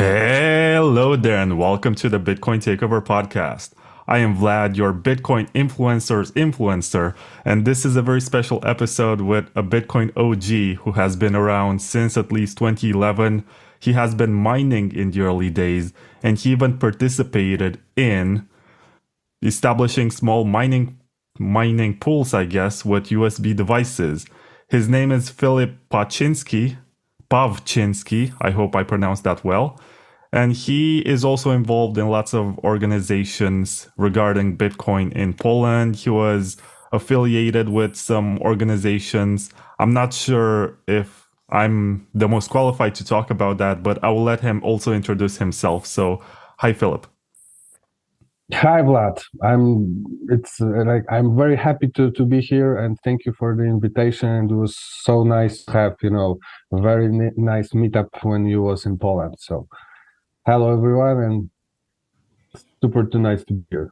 Hello there, and welcome to the Bitcoin Takeover podcast. I am Vlad, your Bitcoin influencer's influencer, and this is a very special episode with a Bitcoin OG who has been around since at least 2011. He has been mining in the early days, and he even participated in establishing small mining pools, I guess, with USB devices. His name is Filip Pawczynski. I hope I pronounced that well. And he is also involved in lots of organizations regarding Bitcoin in Poland. He was affiliated with some organizations. I'm not sure if I'm the most qualified to talk about that, but I will let him also introduce himself. So, hi, Philip. Hi Vlad, I'm very happy to be here and thank you for the invitation. It was so nice to have a very nice meetup when you was in Poland. So hello everyone and super too nice to be here.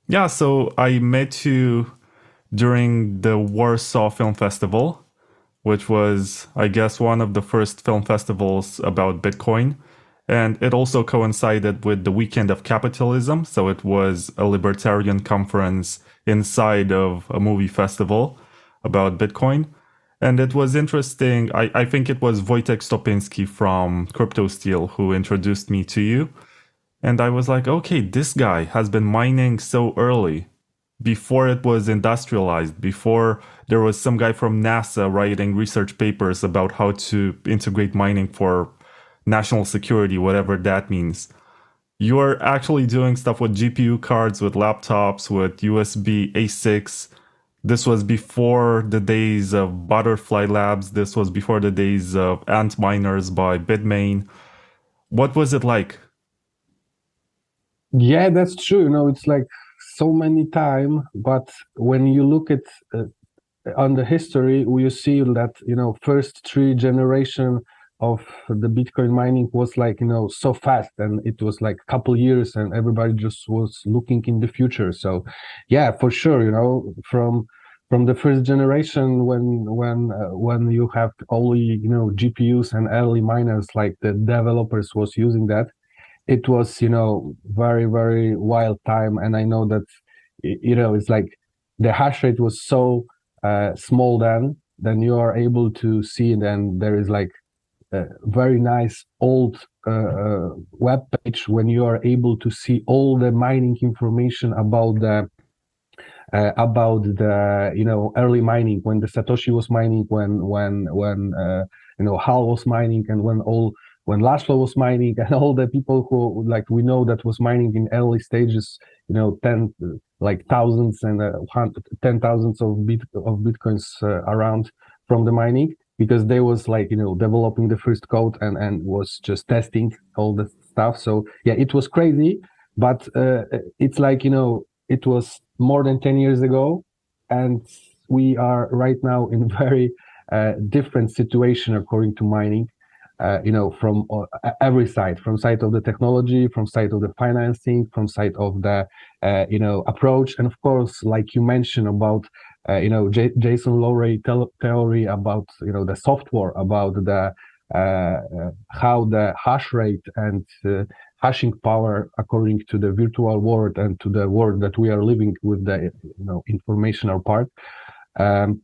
Yeah, so I met you during the Warsaw Film Festival, which was, I guess, one of the first film festivals about Bitcoin. And it also coincided with the Weekend of Capitalism. So it was a libertarian conference inside of a movie festival about Bitcoin. And it was interesting. I think it was Wojtek Stopinski from Crypto Steel who introduced me to you. And I was like, okay, this guy has been mining so early, before it was industrialized, before there was some guy from NASA writing research papers about how to integrate mining for national security, whatever that means. You're actually doing stuff with GPU cards, with laptops, with USB A6. This was before the days of Butterfly Labs. This was before the days of Ant Miners by Bitmain. What was it like? Yeah, that's true. It's like so many time, but when you look at on the history, you see that first three generation of the Bitcoin mining was like so fast, and it was like a couple years, and everybody just was looking in the future. So, yeah, for sure, from the first generation when you have only GPUs and early miners, like the developers was using that, it was very very wild time, and I know that it's like the hash rate was so small then you are able to see, then there is like a very nice old web page when you are able to see all the mining information about the early mining, when the Satoshi was mining, when Hal was mining, and when Laszlo was mining, and all the people who, like, we know that was mining in early stages, ten like thousands and ten thousands of bitcoins around from the mining, because they was like developing the first code and was just testing all the stuff. So yeah, it was crazy, but it's like it was more than 10 years ago, and we are right now in very different situation according to mining, from every side, from side of the technology, from side of the financing, from side of the approach, and of course, like you mentioned about Jason Lowery theory about the software, about the how the hash rate and hashing power according to the virtual world and to the world that we are living with, the informational part, um,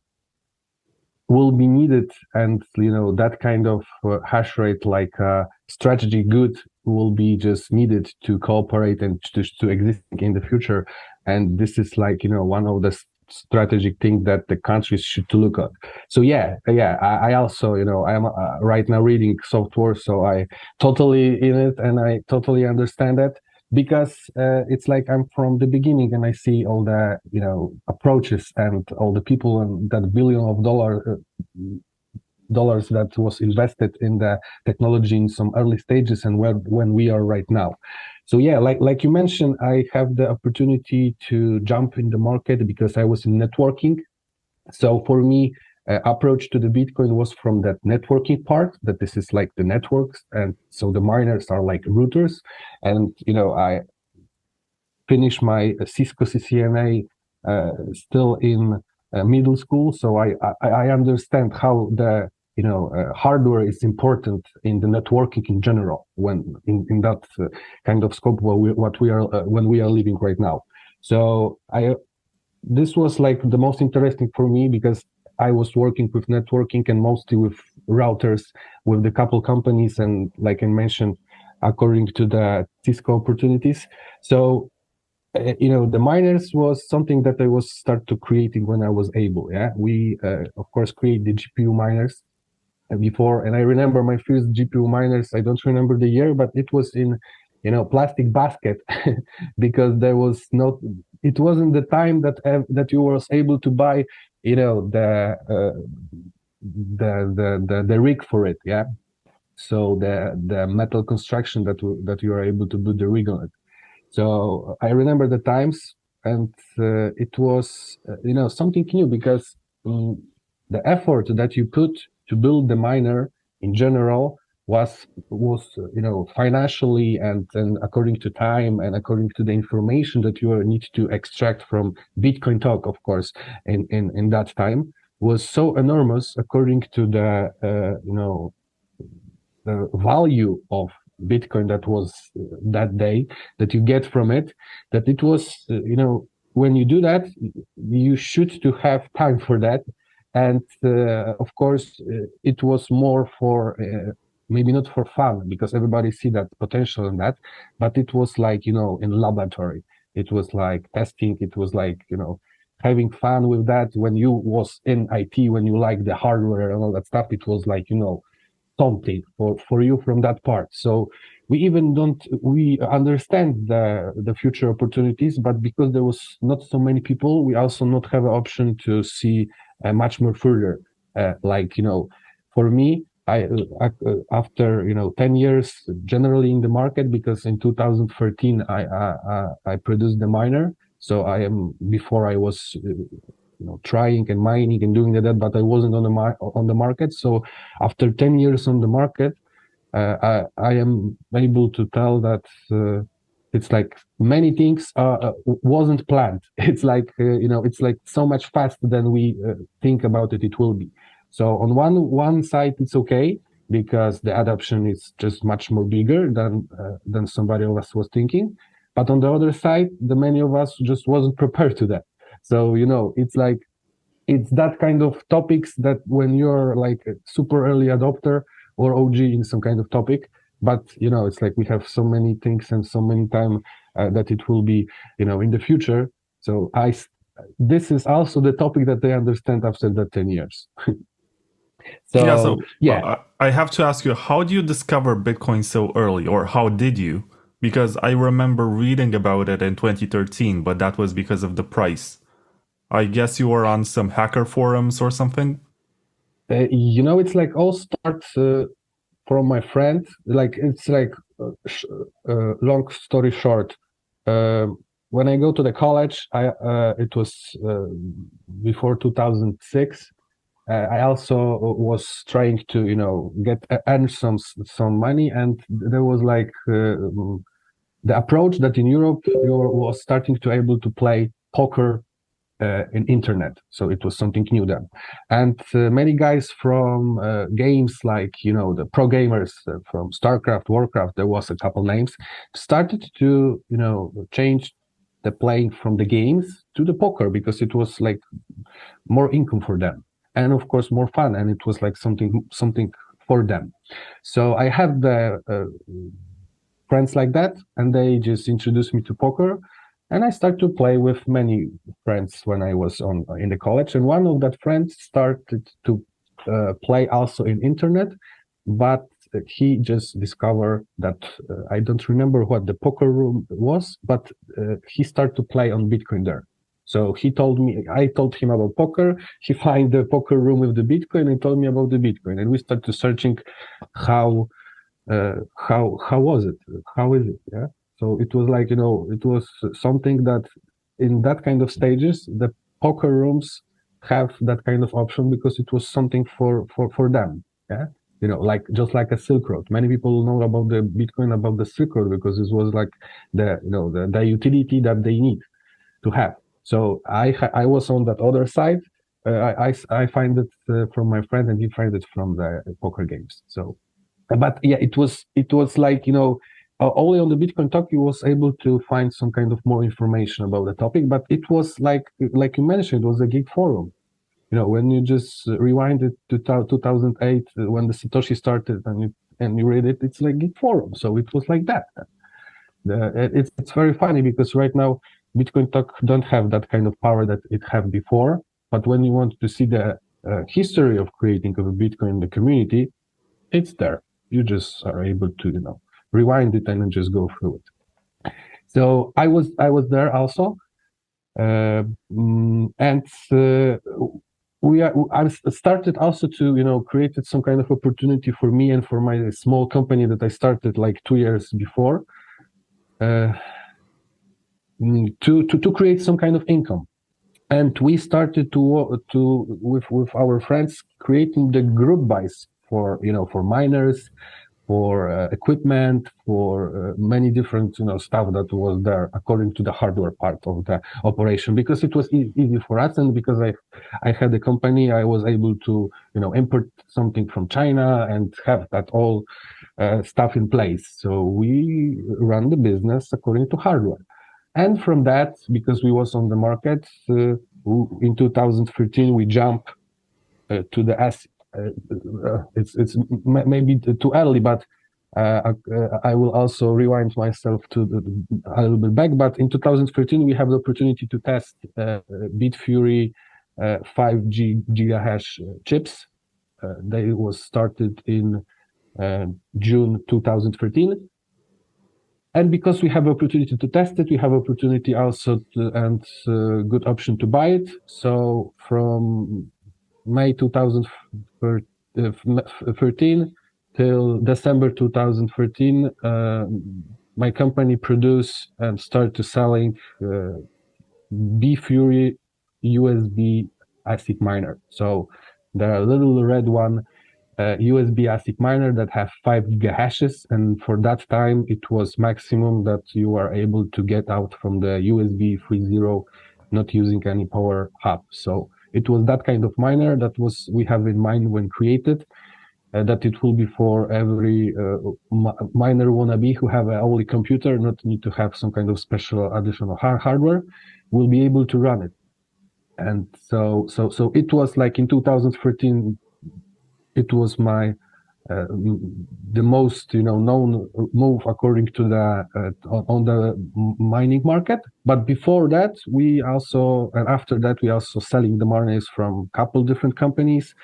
will be needed, and that kind of hash rate, like strategy good, will be just needed to cooperate and to exist in the future. And this is like one of the strategic thing that the countries should to look at. So yeah, I also I'm right now reading software, so I totally in it, and I totally understand that, because it's like I'm from the beginning, and I see all the approaches and all the people, and that billion of dollars that was invested in the technology in some early stages, and where when we are right now. So yeah, like you mentioned, I have the opportunity to jump in the market because I was in networking. So for me, approach to the Bitcoin was from that networking part, that this is like the networks, and so the miners are like routers. And I finished my Cisco CCNA still in middle school, so I understand how the hardware is important in the networking in general, when in that kind of scope when we are living right now. So this was like the most interesting for me, because I was working with networking and mostly with routers with the couple companies, and like I mentioned, according to the Cisco opportunities. So the miners was something that I was start to creating when I was able. Yeah, we of course create the GPU miners before, and I remember my first GPU miners. I don't remember the year, but it was in plastic basket because there was not. It wasn't the time that you was able to buy the rig for it. Yeah, so the metal construction that you are able to do the rig on it. So I remember the times, and it was something new, because the effort that you put to build the miner in general was financially and according to time and according to the information that you need to extract from Bitcoin talk, of course, in that time, was so enormous according to the value of Bitcoin that was that day that you get from it, that it was, when you do that, you should to have time for that. And of course, it was more for, maybe not for fun, because everybody see that potential in that, but it was like, in laboratory, it was like testing, it was like, having fun with that. When you was in IT, when you like the hardware and all that stuff, it was like, something for you from that part. So we understand the future opportunities, but because there was not so many people, we also not have an option to see much more further. For me, I after 10 years generally in the market, because in 2013 I produced the miner. So before I was trying and mining and doing that, but I wasn't on the market. So after 10 years on the market, I am able to tell that it's like many things wasn't planned. It's like it's like so much faster than we think about it will be. So on one side it's okay, because the adoption is just much more bigger than somebody else was thinking. But on the other side, the many of us just wasn't prepared to that. So, it's that kind of topics that when you're like a super early adopter or OG in some kind of topic, but, it's like we have so many things and so many time that it will be, in the future. So this is also the topic that they understand after the 10 years. So yeah. I have to ask you, how do you discover Bitcoin so early, or how did you? Because I remember reading about it in 2013, but that was because of the price. I guess you were on some hacker forums or something? It's like all starts from my friend. Like, it's like long story short. When I go to the college, it was before 2006. I also was trying to, earn some money, and there was like the approach that in Europe you was starting to able to play poker in internet. So it was something new then, and many guys from games like the pro gamers from StarCraft, Warcraft, there was a couple names, started to change the playing from the games to the poker, because it was like more income for them, and of course more fun, and it was like something for them. So I have the friends like that, and they just introduced me to poker, and I started to play with many friends when I was in the college. And one of that friends started to play also in internet, but he just discovered that I don't remember what the poker room was, but he started to play on Bitcoin there. So he told me, I told him about poker. He find the poker room with the Bitcoin and told me about the Bitcoin, and we started searching how was it? How is it? Yeah. So it was like, it was something that in that kind of stages, the poker rooms have that kind of option, because it was something for them. Yeah. Like just like a Silk Road. Many people know about the Bitcoin, about the Silk Road, because it was like the utility that they need to have. So I was on that other side, I find it from my friend, and he find it from the poker games. So, but yeah, it was like, only on the Bitcoin Talk you was able to find some kind of more information about the topic. But it was like you mentioned, it was a geek forum. When you just rewind it to 2008, when the Satoshi started, and you read it, it's like geek forum. So it was like that. It's very funny because right now Bitcoin Talk don't have that kind of power that it had before. But when you want to see the history of creating of a Bitcoin in the community, it's there. You just are able to rewind it and then just go through it. So I was there also, and I started also to created some kind of opportunity for me and for my small company that I started like 2 years before. To create some kind of income, and we started with our friends creating the group buys for miners, for equipment, for many different stuff that was there according to the hardware part of the operation, because it was easy for us, and because I had a company, I was able to import something from China and have that all stuff in place. So we run the business according to hardware. And from that, because we was on the market, in 2013, we jump to the S. It's maybe too early, but I will also rewind myself a little bit back. But in 2013, we have the opportunity to test Bitfury 5G gigahash chips. They was started in June 2013. And because we have opportunity to test it, we have opportunity also and good option to buy it. So from May 2013 till December 2013, my company produced and started selling Bitfury USB ASIC miner. So the little red one, USB ASIC miner that have 5 gigahashes, and for that time it was maximum that you are able to get out from the USB 3.0, not using any power hub. So it was that kind of miner that we have in mind when created, that it will be for every miner wannabe who have a only computer, not need to have some kind of special additional hardware, will be able to run it. And so it was like in 2013. It was my the most known move according to the on the mining market. But before that, and after that, we also selling the miners from a couple different companies.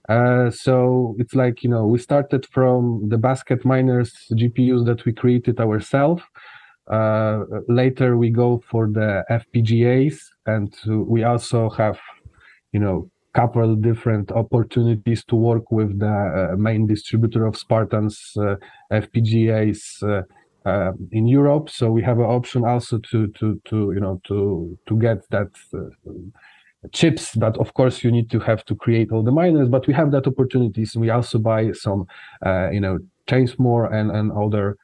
So it's like we started from the basket miners GPUs that we created ourselves. Later we go for the FPGAs, and we also have couple different opportunities to work with the main distributor of Spartan's FPGAs in Europe. So we have an option also to get that chips, but of course you need to have to create all the miners. But we have that opportunities. We also buy some Chainsmore and other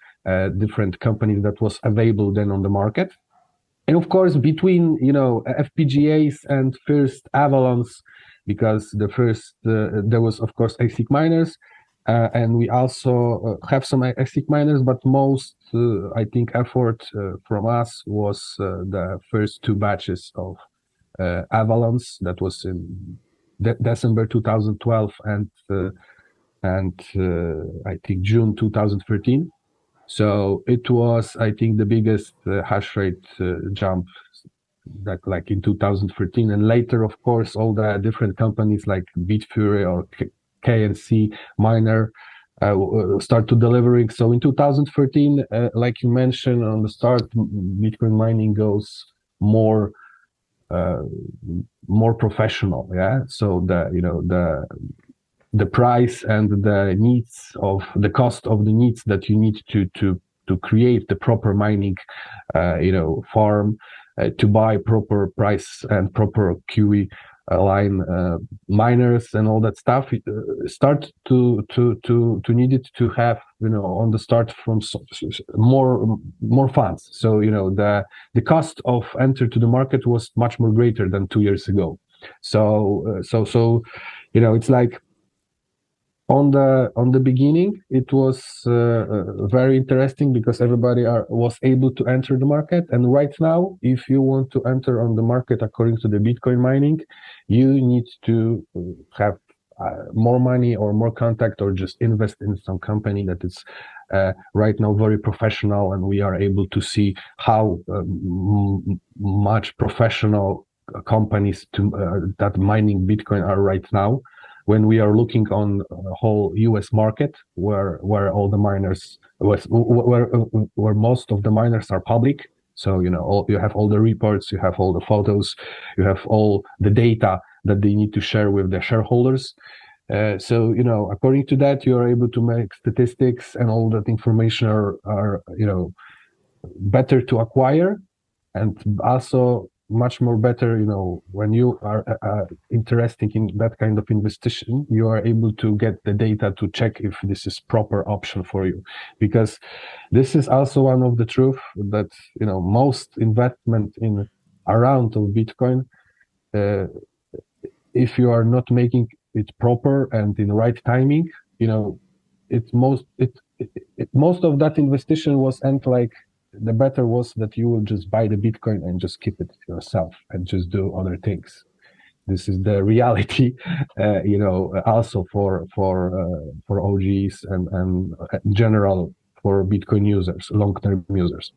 different companies that was available then on the market. And of course, between FPGAs and first Avalons, because the first there was of course ASIC miners, and we also have some ASIC miners, but most I think effort from us was the first 2 batches of Avalons. That was in December 2012 and I think June 2013. So it was, I think, the biggest hash rate jump that like in 2013. And later, of course, all the different companies like Bitfury or KNC Miner start to delivering. So in 2013, like you mentioned on the start, Bitcoin mining goes more professional. Yeah. So the price and the needs of the cost of the needs that you need to create the proper mining, farm, to buy proper price and proper QE line miners and all that stuff, start to need it to have on the start from more funds. So the cost of enter to the market was much more greater than 2 years ago. So it's like on the beginning it was very interesting because everybody was able to enter the market, and right now if you want to enter on the market according to the Bitcoin mining, you need to have more money or more contact or just invest in some company that is right now very professional, and we are able to see how much professional companies that mining Bitcoin are right now. When we are looking on the whole US market, where all the miners, where most of the miners are public, so you have all the reports, you have all the photos, you have all the data that they need to share with their shareholders. So according to that, you are able to make statistics, and all that information are better to acquire, and also much more better, when you are interested in that kind of investigation, you are able to get the data to check if this is proper option for you. Because this is also one of the truth that, most investment in around of Bitcoin, if you are not making it proper and in right timing, most of that investigation was end like, the better was that you will just buy the Bitcoin and just keep it yourself and just do other things. This is the reality, also for OGs and in general for Bitcoin users, long-term users.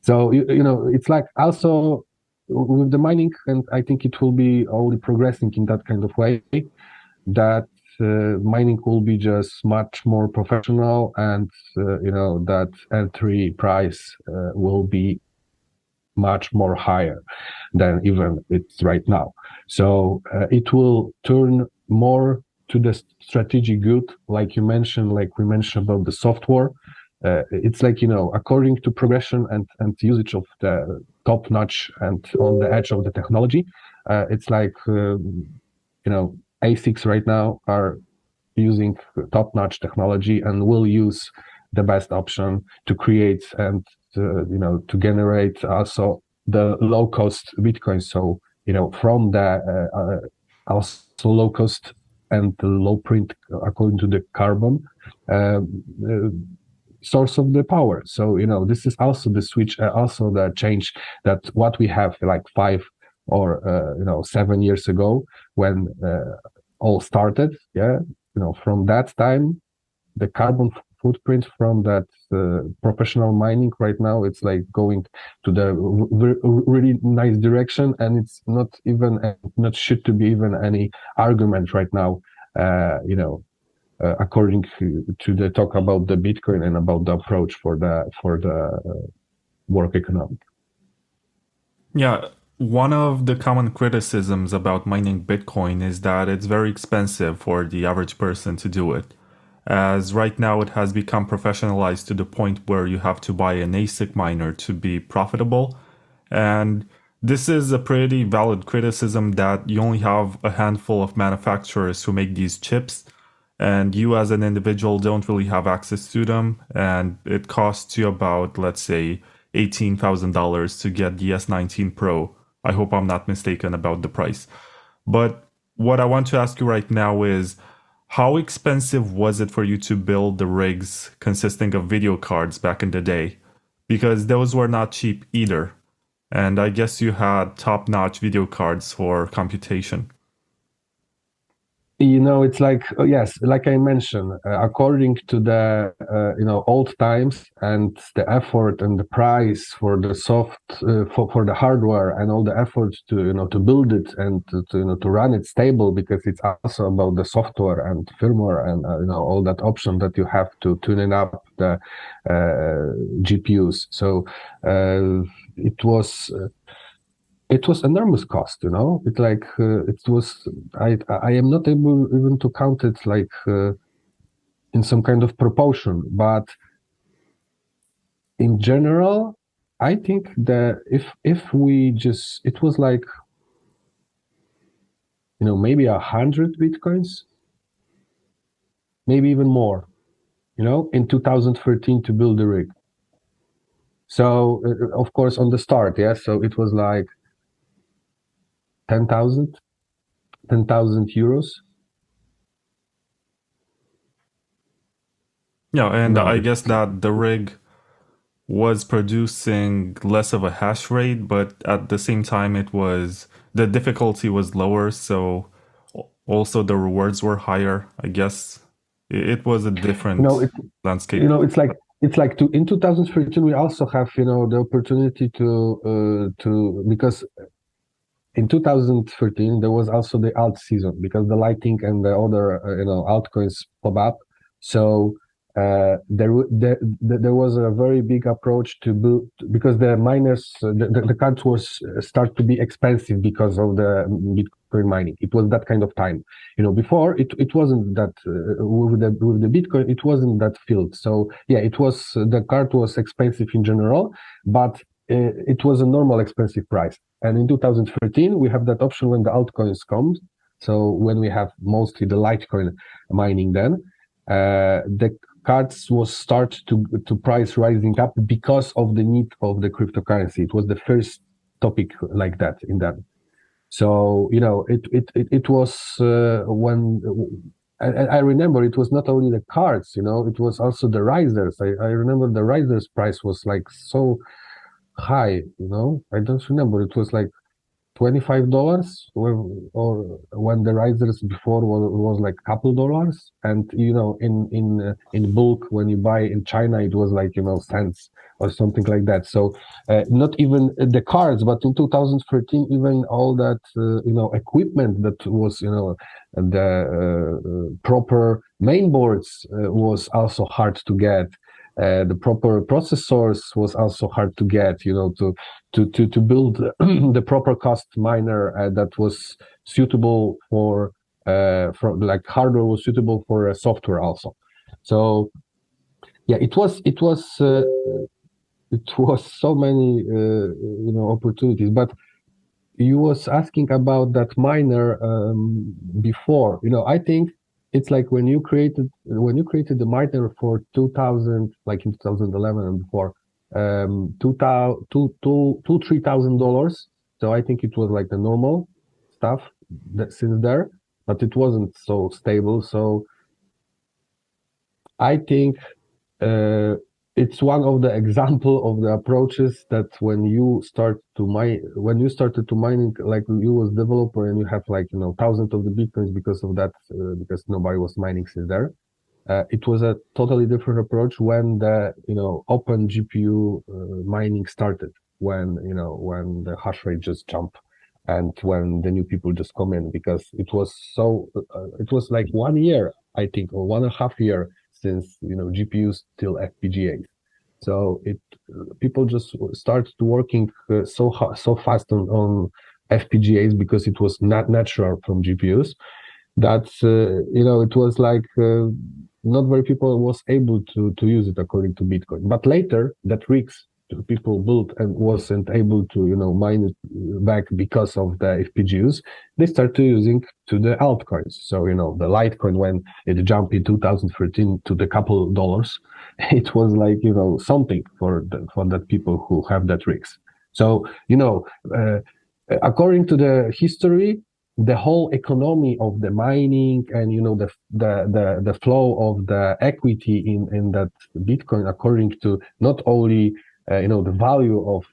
So it's like also with the mining, and I think it will be only progressing in that kind of way, that mining will be just much more professional, and that entry price will be much more higher than even it's right now. So it will turn more to the strategic good, like we mentioned about the software. It's like, according to progression and usage of the top notch and on the edge of the technology, it's like ASICs right now are using top-notch technology and will use the best option to create and to generate also the low-cost Bitcoin. So from the also low-cost and the low print according to the carbon source of the power. So this is also the switch, also the change that what we have like 5 or 7 years ago when all started. From that time, the carbon footprint from that professional mining right now, it's like going to the really nice direction, and it's not should to be even any argument right now, according to the talk about the Bitcoin and about the approach for the work economic. Yeah, one of the common criticisms about mining Bitcoin is that it's very expensive for the average person to do it, as right now it has become professionalized to the point where you have to buy an ASIC miner to be profitable. And this is a pretty valid criticism that you only have a handful of manufacturers who make these chips, and you as an individual don't really have access to them, and it costs you about, let's say, $18,000 to get the S13 Pro. I hope I'm not mistaken about the price. But what I want to ask you right now is, how expensive was it for you to build the rigs consisting of video cards back in the day? Because those were not cheap either. And I guess you had top-notch video cards for computation. It's like, yes, like I mentioned, according to the old times and the effort and the price for the for the hardware and all the efforts to build it and to run it stable, because it's also about the software and firmware and all that option that you have to tune up the GPUs. So it was enormous cost, It's like it was. I am not able even to count it like in some kind of proportion, but in general, I think that if we just, it was like maybe 100 Bitcoins, maybe even more, in 2013 to build the rig. So of course on the start, yeah. So it was like 10,000 euros. Yeah, and No, I guess that the rig was producing less of a hash rate, but at the same time, the difficulty was lower, so also the rewards were higher. I guess it was a different landscape. It's like in 2013 we also have the opportunity to because in 2013 there was also the alt season because the lighting and the other altcoins pop up. So there was a very big approach to build because the miners the cards was start to be expensive because of the Bitcoin mining. It was that kind of time. Before it wasn't that with the Bitcoin it wasn't that field. So yeah, it was the card was expensive in general, but it was a normal expensive price. And in 2013 we have that option when the altcoins comes. So when we have mostly the Litecoin mining, then the cards was start to price rising up because of the need of the cryptocurrency. It was the first topic like that in that. So it was when I remember it was not only the cards, it was also the risers. I remember the risers price was like so high. I don't remember. It was like $25 or when the risers before was like a couple dollars, and in bulk when you buy in China it was like cents or something like that. So not even the cards, but in 2013 even all that equipment that was the proper main boards was also hard to get. The proper processors was also hard to get, to build the proper cost miner that was suitable for like hardware was suitable for software also. So yeah, it was so many opportunities. But you was asking about that miner before. I think it's like when you created the miner for 2000, like in 2011 and before, $3,000. So I think it was like the normal stuff that since there, but it wasn't so stable. So I think it's one of the example of the approaches that when you started to mining, like you was developer and you have like thousands of the bitcoins because of that, because nobody was mining since there. It was a totally different approach when the open GPU mining started, when the hash rate just jumped, and when the new people just come in, because it was it was like 1 year, I think, or 1.5 year since GPUs till FPGAs. So people just started working so fast on FPGAs because it was not natural from GPUs that it was like not very people was able to use it according to Bitcoin. But later that rigs people built and wasn't able to mine it back because of the FPGAs, they started using to the altcoins. So the Litecoin, when it jumped in 2013 to the couple dollars, it was like something for that people who have that rigs. So according to the history, the whole economy of the mining and the flow of the equity in that Bitcoin, according to not only the value of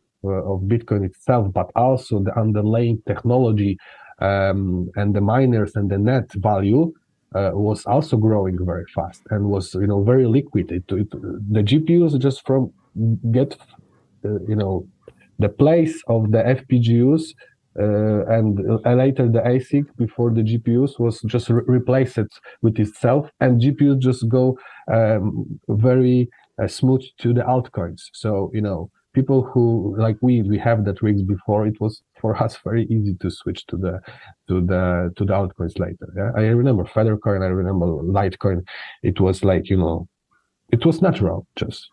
Bitcoin itself, but also the underlying technology and the miners and the net value was also growing very fast and was very liquid. The GPUs just from get the place of the FPGAs and later the ASIC before the GPUs was just replace it with itself, and GPUs just go very smooth to the altcoins. So people who like we have that rigs before, it was for us very easy to switch to the altcoins later. Yeah, I remember Feathercoin, I remember Litecoin. It was like it was natural just.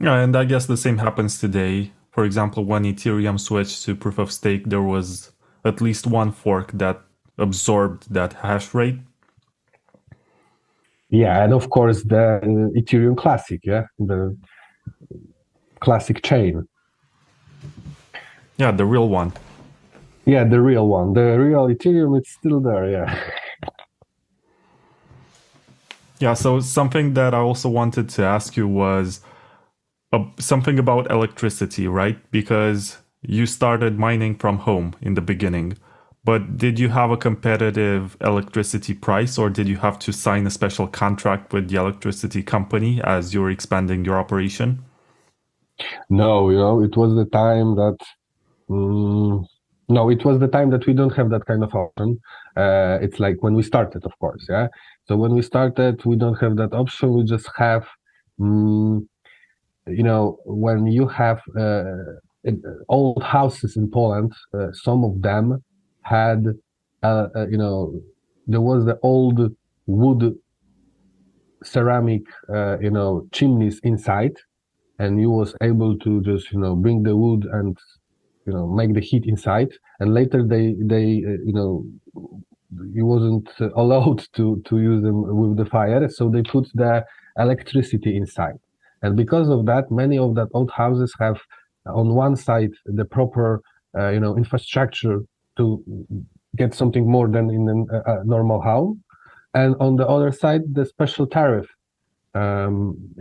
Yeah, and I guess the same happens today. For example, when Ethereum switched to proof of stake, there was at least one fork that absorbed that hash rate. Yeah, and of course the Ethereum Classic, the classic chain. Yeah, the real one. Yeah, the real one. The real Ethereum, it's still there, yeah. Yeah, so something that I also wanted to ask you was something about electricity, right? Because you started mining from home in the beginning, but did you have a competitive electricity price, or did you have to sign a special contract with the electricity company as you're expanding your operation? No, it was the time that Mm, no, it was the time that we don't have that kind of option. It's like when we started, of course, yeah. So when we started, we don't have that option. We just have, mm, when you have old houses in Poland, some of them had, there was the old wood ceramic, chimneys inside, and you was able to just, bring the wood and make the heat inside, and later you wasn't allowed to use them with the fire, so they put the electricity inside. And because of that, many of that old houses have on one side the proper infrastructure to get something more than in a normal home, and on the other side the special tariff.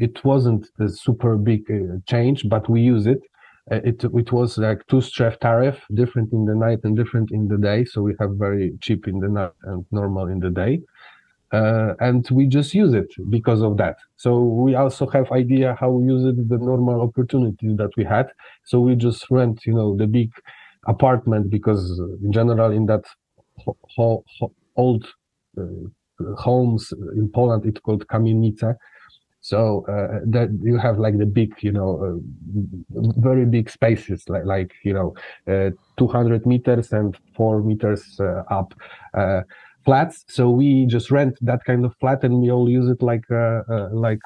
It wasn't a super big change, but we use it. It was like two-stref tariff, different in the night and different in the day. So we have very cheap in the night and normal in the day. And we just use it because of that. So we also have idea how we use it, the normal opportunities that we had. So we just rent, the big apartment, because in general in that old homes in Poland, it's called kamienica. So that you have like the big, very big spaces, like 200 meters and 4 meters up flats. So we just rent that kind of flat, and we all use it like like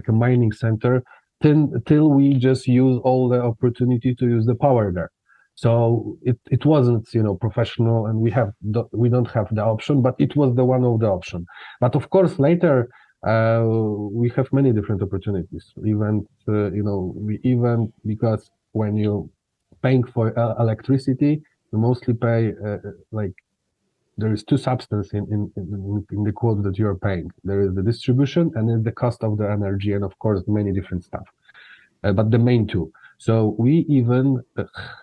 a mining center till we just use all the opportunity to use the power there. So it wasn't professional, and we don't have the option, but it was the one of the option. But of course later we have many different opportunities. Even because when you paying for electricity, you mostly pay like there is two substances in the quote that you are paying. There is the distribution and then the cost of the energy, and of course many different stuff. But the main two. So we even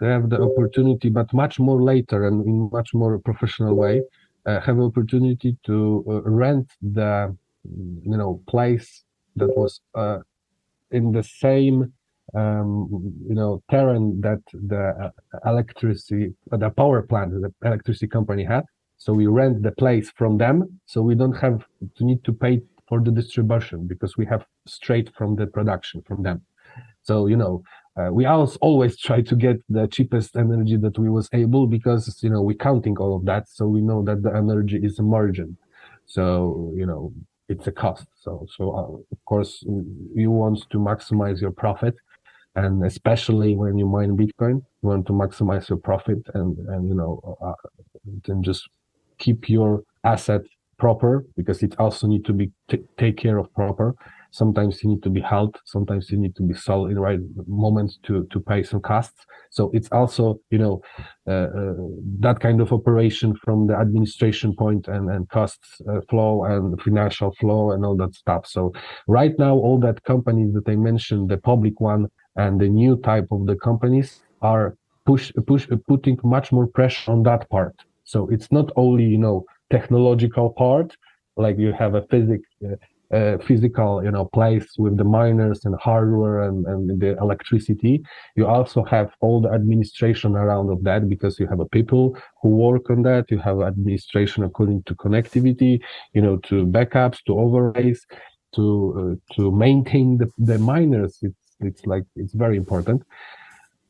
have the opportunity, but much more later and in much more professional way, have opportunity to rent the place that was in the same terrain that the the power plant, the electricity company had. So we rent the place from them, so we don't have to need to pay for the distribution, because we have straight from the production from them. So we always try to get the cheapest energy that we was able, because we counting all of that, so we know that the energy is a margin. So it's a cost. So of course you want to maximize your profit, and especially when you mine Bitcoin, you want to maximize your profit and then just keep your asset proper, because it also need to be take care of proper. Sometimes you need to be held, sometimes you need to be sold in the right moment to pay some costs. So it's also that kind of operation from the administration point and costs flow and financial flow and all that stuff. So right now all that companies that I mentioned, the public one and the new type of the companies, are putting much more pressure on that part. So it's not only technological part, like you have a physical place with the miners and hardware and the electricity. You also have all the administration around of that, because you have a people who work on that. You have administration according to connectivity, to backups, to overlays, to maintain the miners. It's very important.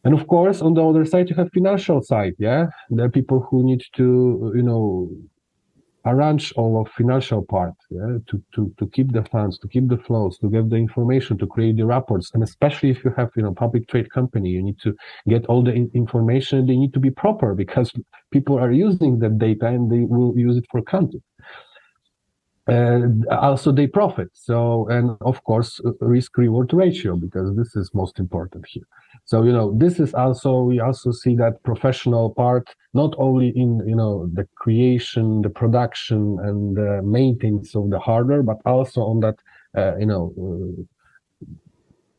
And of course, on the other side, you have financial side. Yeah, there are people who need to, arrange all of financial part, yeah, to keep the funds, to keep the flows, to get the information, to create the reports. And especially if you have, public trade company, you need to get all the information. They need to be proper, because people are using that data and they will use it for content. Also they profit. So, and of course, risk reward ratio, because this is most important here. So, this is also, we also see that professional part, not only in, the creation, the production and the maintenance of the hardware, but also on that,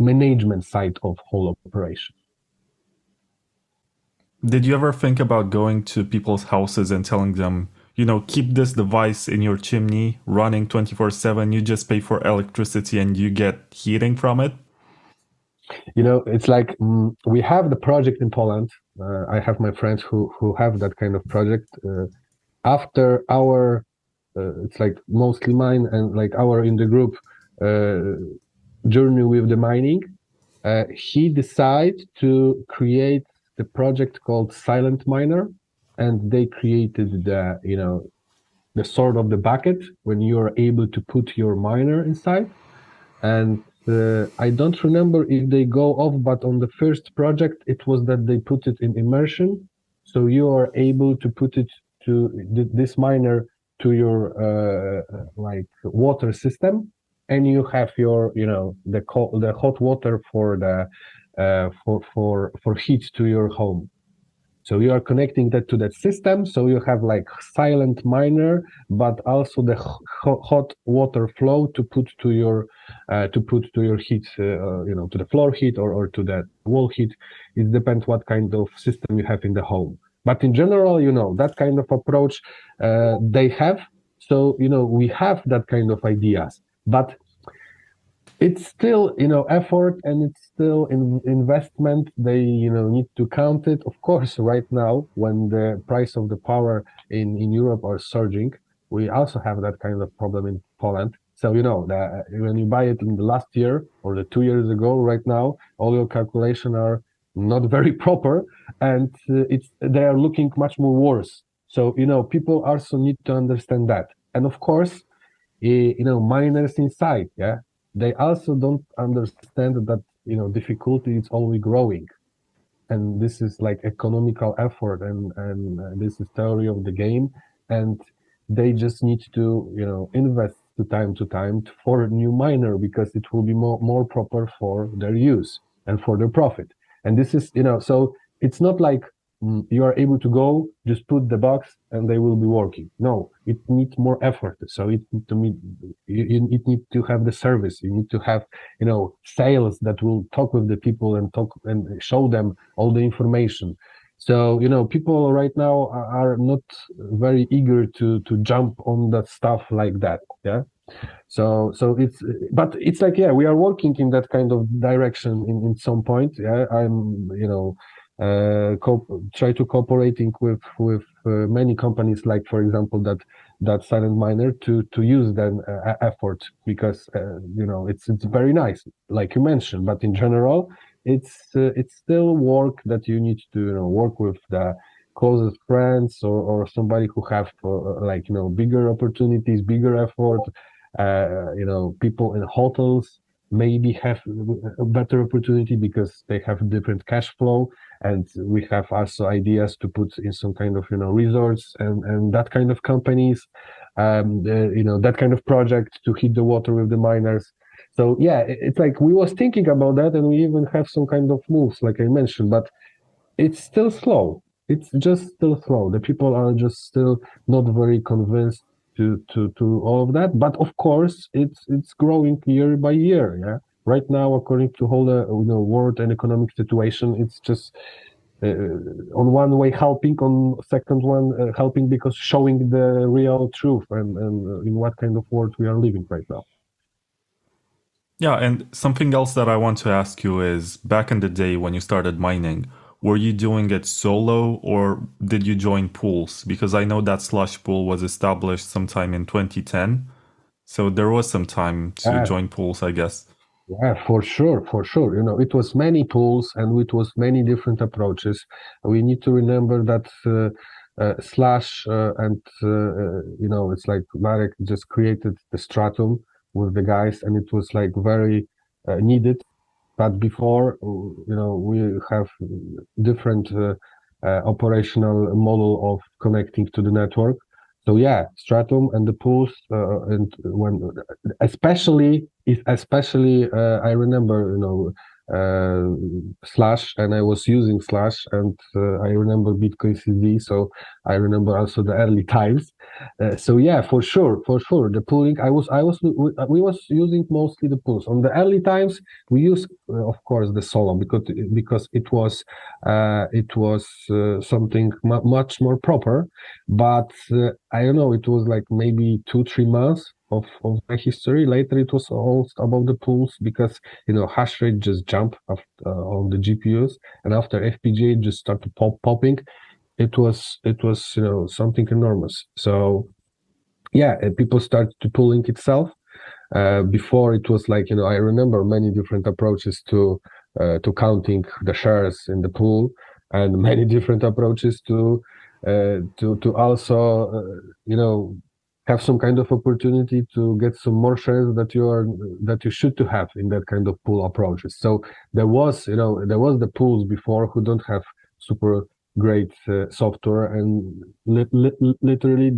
management side of whole operation. Did you ever think about going to people's houses and telling them, keep this device in your chimney running 24/7, you just pay for electricity and you get heating from it? It's like we have the project in Poland. I have my friends who have that kind of project. After our, it's like mostly mine and like our in the group journey with the mining, he decided to create the project called Silent Miner, and they created the sort of the bucket when you are able to put your miner inside. And I don't remember if they go off, but on the first project, it was that they put it in immersion. So you are able to put it to this miner to your like water system, and you have your the hot water for the for heat to your home. So you are connecting that to that system. So you have like silent miner, but also the hot water flow to put to your heat, to the floor heat or to the wall heat. It depends what kind of system you have in the home. But in general, that kind of approach they have. So we have that kind of ideas, but it's still effort, and it's still investment. They need to count it, of course. Right now, when the price of the power in Europe are surging, we also have that kind of problem in Poland. So that when you buy it in the last year or the 2 years ago, right now all your calculations are not very proper, and they are looking much more worse. So people also need to understand that. And of course, miners inside, they also don't understand that difficulty is only growing, and this is like economical effort, and this is theory of the game, and they just need to invest to time for a new miner, because it will be more proper for their use and for their profit. And this is so it's not like you are able to go, just put the box and they will be working. No, it needs more effort. So it need to have the service. You need to have, sales that will talk with the people and talk and show them all the information. So, people right now are not very eager to jump on that stuff like that. Yeah. So but it's like, we are working in that kind of direction in some point. Yeah. I'm, try to cooperating with many companies, like for example that silent miner, to use that effort, because it's very nice, like you mentioned, but in general it's still work that you need to work with the closest friends, or somebody who have bigger opportunities, bigger effort. People in hotels maybe have a better opportunity because they have different cash flow, and we have also ideas to put in some kind of resorts and that kind of companies, that kind of project to hit the water with the miners. So it's like we was thinking about that, and we even have some kind of moves, like I mentioned, but it's still slow. It's just still slow. The people are just still not very convinced to all of that. But of course, it's growing year by year. Yeah. Right now, according to whole world and economic situation, it's just on one way helping, on second one helping because showing the real truth and in what kind of world we are living right now. Yeah, and something else that I want to ask you is, back in the day when you started mining, were you doing it solo or did you join pools? Because I know that Slush pool was established sometime in 2010. So there was some time to Yeah, join pools, I guess. yeah, for sure, for sure. It was many pools and it was many different approaches. We need to remember that Slash and it's like Marek just created the stratum with the guys, and it was like very needed. But before, we have different operational model of connecting to the network. So yeah, Stratum and the pools, and when especially I remember, Slash, and I was using Slash, and I remember Bitcoin CD, so I remember also the early times. So yeah, for sure, the pooling. We was using mostly the pools. On the early times, we used, of course, the Solo because it was something much more proper. But I don't know, it was like maybe 2-3 months of my history. Later, it was all about the pools because hash rate just jumped on the GPUs, and after FPGA just started popping. It was something enormous. So yeah, people started to pooling itself. Before it was like I remember many different approaches to counting the shares in the pool, and many different approaches to also have some kind of opportunity to get some more shares that you should to have in that kind of pool approaches. So there was the pools before who don't have super great software, and literally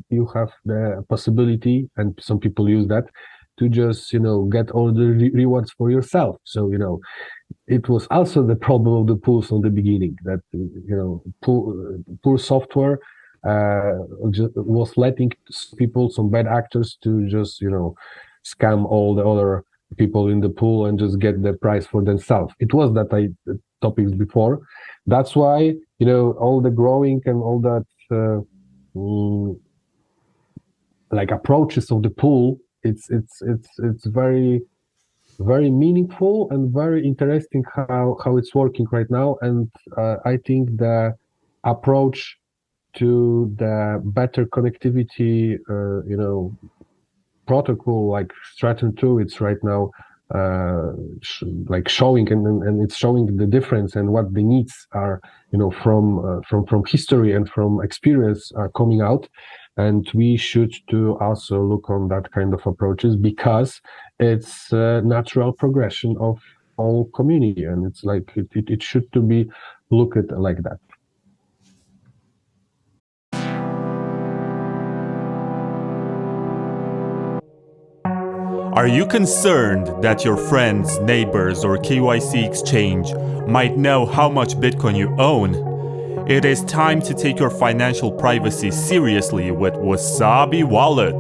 you have the possibility, and some people use that to just get all the rewards for yourself. So it was also the problem of the pools on the beginning, that poor software was letting people, some bad actors, to just scam all the other people in the pool and just get the price for themselves. It was that topics before. That's why all the growing and all that like approaches of the pool. It's very, very meaningful and very interesting how it's working right now. And I think the approach to the better connectivity, protocol like Stratum 2, it's right now like showing, and it's showing the difference and what the needs are, from history and from experience are coming out. And we should to also look on that kind of approaches, because it's a natural progression of all community, and it's like it should to be looked at like that. Are you concerned that your friends, neighbors, or KYC exchange might know how much Bitcoin you own? It is time to take your financial privacy seriously with Wasabi Wallet,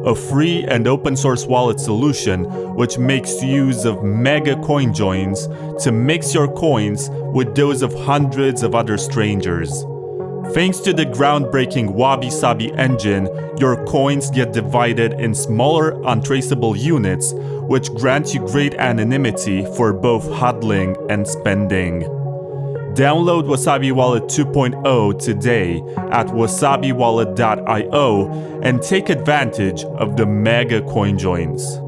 a free and open source wallet solution which makes use of mega coin joins to mix your coins with those of hundreds of other strangers. Thanks to the groundbreaking Wabi Sabi engine, your coins get divided in smaller, untraceable units, which grant you great anonymity for both hodling and spending. Download Wasabi Wallet 2.0 today at wasabiwallet.io and take advantage of the mega coin joins.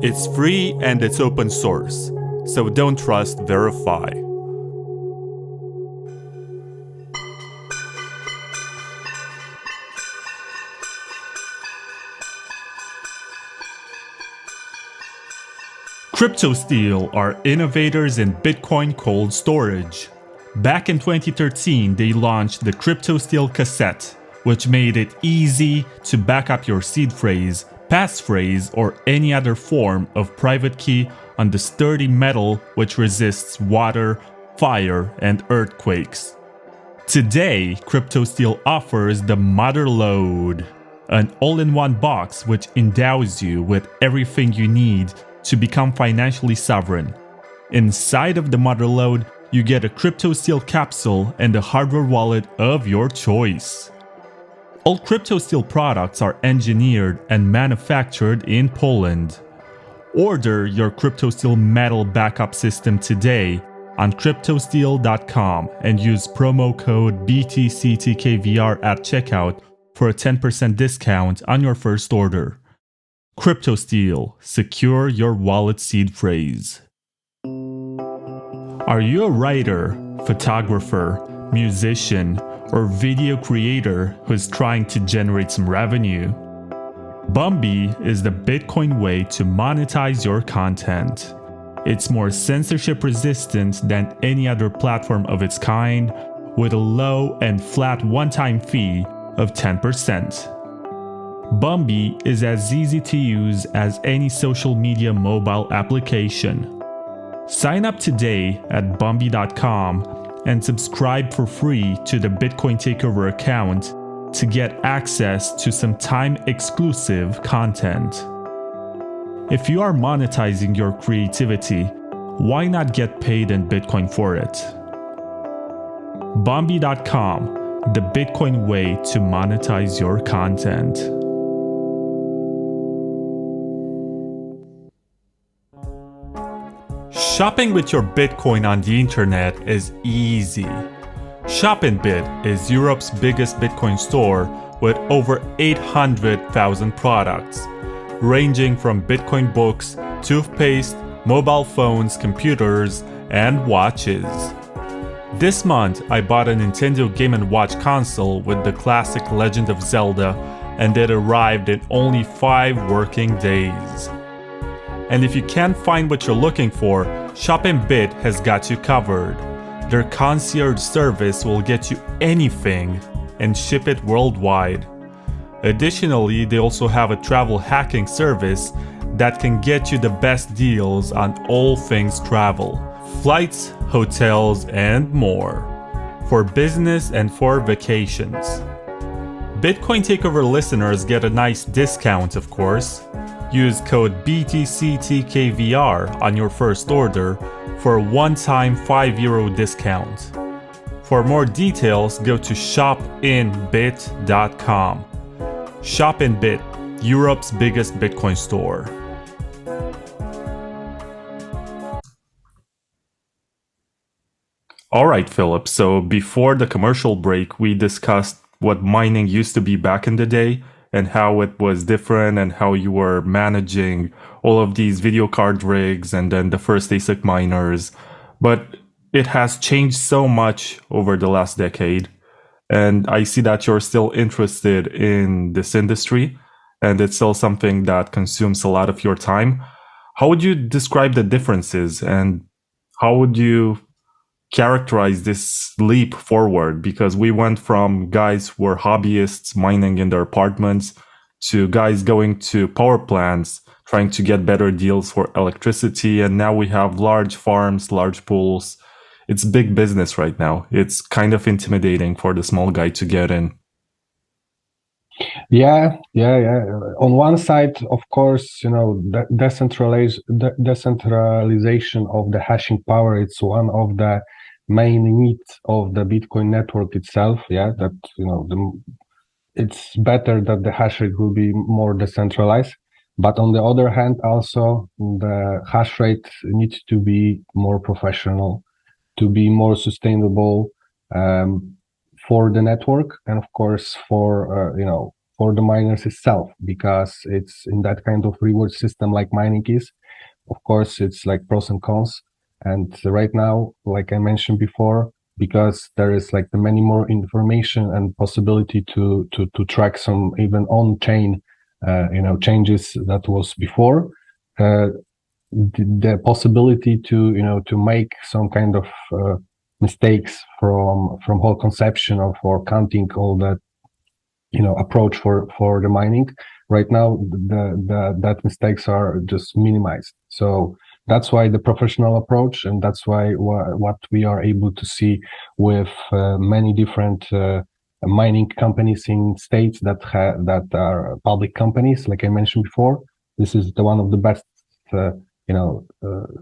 It's free and it's open source, so don't trust, verify. CryptoSteel are innovators in Bitcoin cold storage. Back in 2013, they launched the CryptoSteel cassette, which made it easy to back up your seed phrase, passphrase, or any other form of private key on the sturdy metal which resists water, fire, and earthquakes. Today, CryptoSteel offers the Motherload, an all-in-one box which endows you with everything you need to become financially sovereign. Inside of the Motherload, you get a CryptoSteel capsule and a hardware wallet of your choice. All CryptoSteel products are engineered and manufactured in Poland. Order your CryptoSteel metal backup system today on cryptosteel.com and use promo code BTCTKVR at checkout for a 10% discount on your first order. CryptoSteel, secure your wallet seed phrase. Are you a writer, photographer, musician, or video creator who's trying to generate some revenue? Bumby is the Bitcoin way to monetize your content. It's more censorship resistant than any other platform of its kind, with a low and flat one-time fee of 10%. Bumby is as easy to use as any social media mobile application. Sign up today at bumby.com and subscribe for free to the Bitcoin Takeover account to get access to some time-exclusive content. If you are monetizing your creativity, why not get paid in Bitcoin for it? Bumby.com, the Bitcoin way to monetize your content. Shopping with your Bitcoin on the internet is easy. Shop&Bit is Europe's biggest Bitcoin store with over 800,000 products, ranging from Bitcoin books, toothpaste, mobile phones, computers, and watches. This month, I bought a Nintendo Game & Watch console with the classic Legend of Zelda, and it arrived in only 5 working days. And if you can't find what you're looking for, Shop&Bit has got you covered. Their concierge service will get you anything and ship it worldwide. Additionally, they also have a travel hacking service that can get you the best deals on all things travel, flights, hotels, and more, for business and for vacations. Bitcoin Takeover listeners get a nice discount, of course. Use code BTCTKVR on your first order for a one-time €5 discount. For more details, go to shopinbit.com. Shop&Bit, Europe's biggest Bitcoin store. All right, Philip. So before the commercial break, we discussed what mining used to be back in the day and how it was different and how you were managing all of these video card rigs and then the first ASIC miners. But it has changed so much over the last decade. And I see that you're still interested in this industry and it's still something that consumes a lot of your time. How would you describe the differences and how would you characterize this leap forward? Because we went from guys who were hobbyists mining in their apartments to guys going to power plants, trying to get better deals for electricity. And now we have large farms, large pools. It's big business right now. It's kind of intimidating for the small guy to get in. Yeah. On one side, of course, the decentralization of the hashing power, it's one of the main needs of the Bitcoin network itself. Yeah, that it's better that the hash rate will be more decentralized. But on the other hand, also the hash rate needs to be more professional, to be more sustainable for the network, and of course for the miners itself, because it's in that kind of reward system like mining is. Of course, it's like pros and cons. And right now, like I mentioned before, because there is like the many more information and possibility to track some even on-chain changes that was before, the possibility to make some kind of mistakes from whole conception of or counting all that approach for the mining. Right now, that mistakes are just minimized. So that's why the professional approach, and that's why what we are able to see with many different mining companies in states that are public companies, like I mentioned before. This is one of the best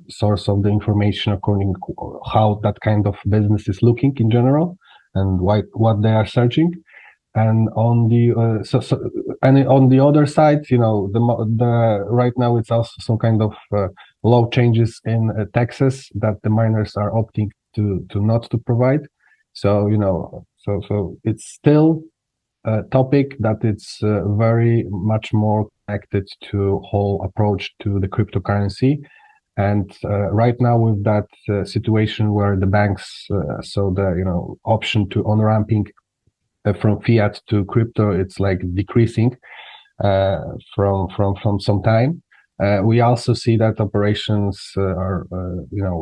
source of the information according to how that kind of business is looking in general and what they are searching. And on the on the other side, the right now it's also some kind of law changes in taxes that the miners are opting to not to provide. So so it's still a topic that it's very much more connected to whole approach to the cryptocurrency. And right now with that situation where the banks, so the option to on ramping from fiat to crypto, it's like decreasing from some time. We also see that operations are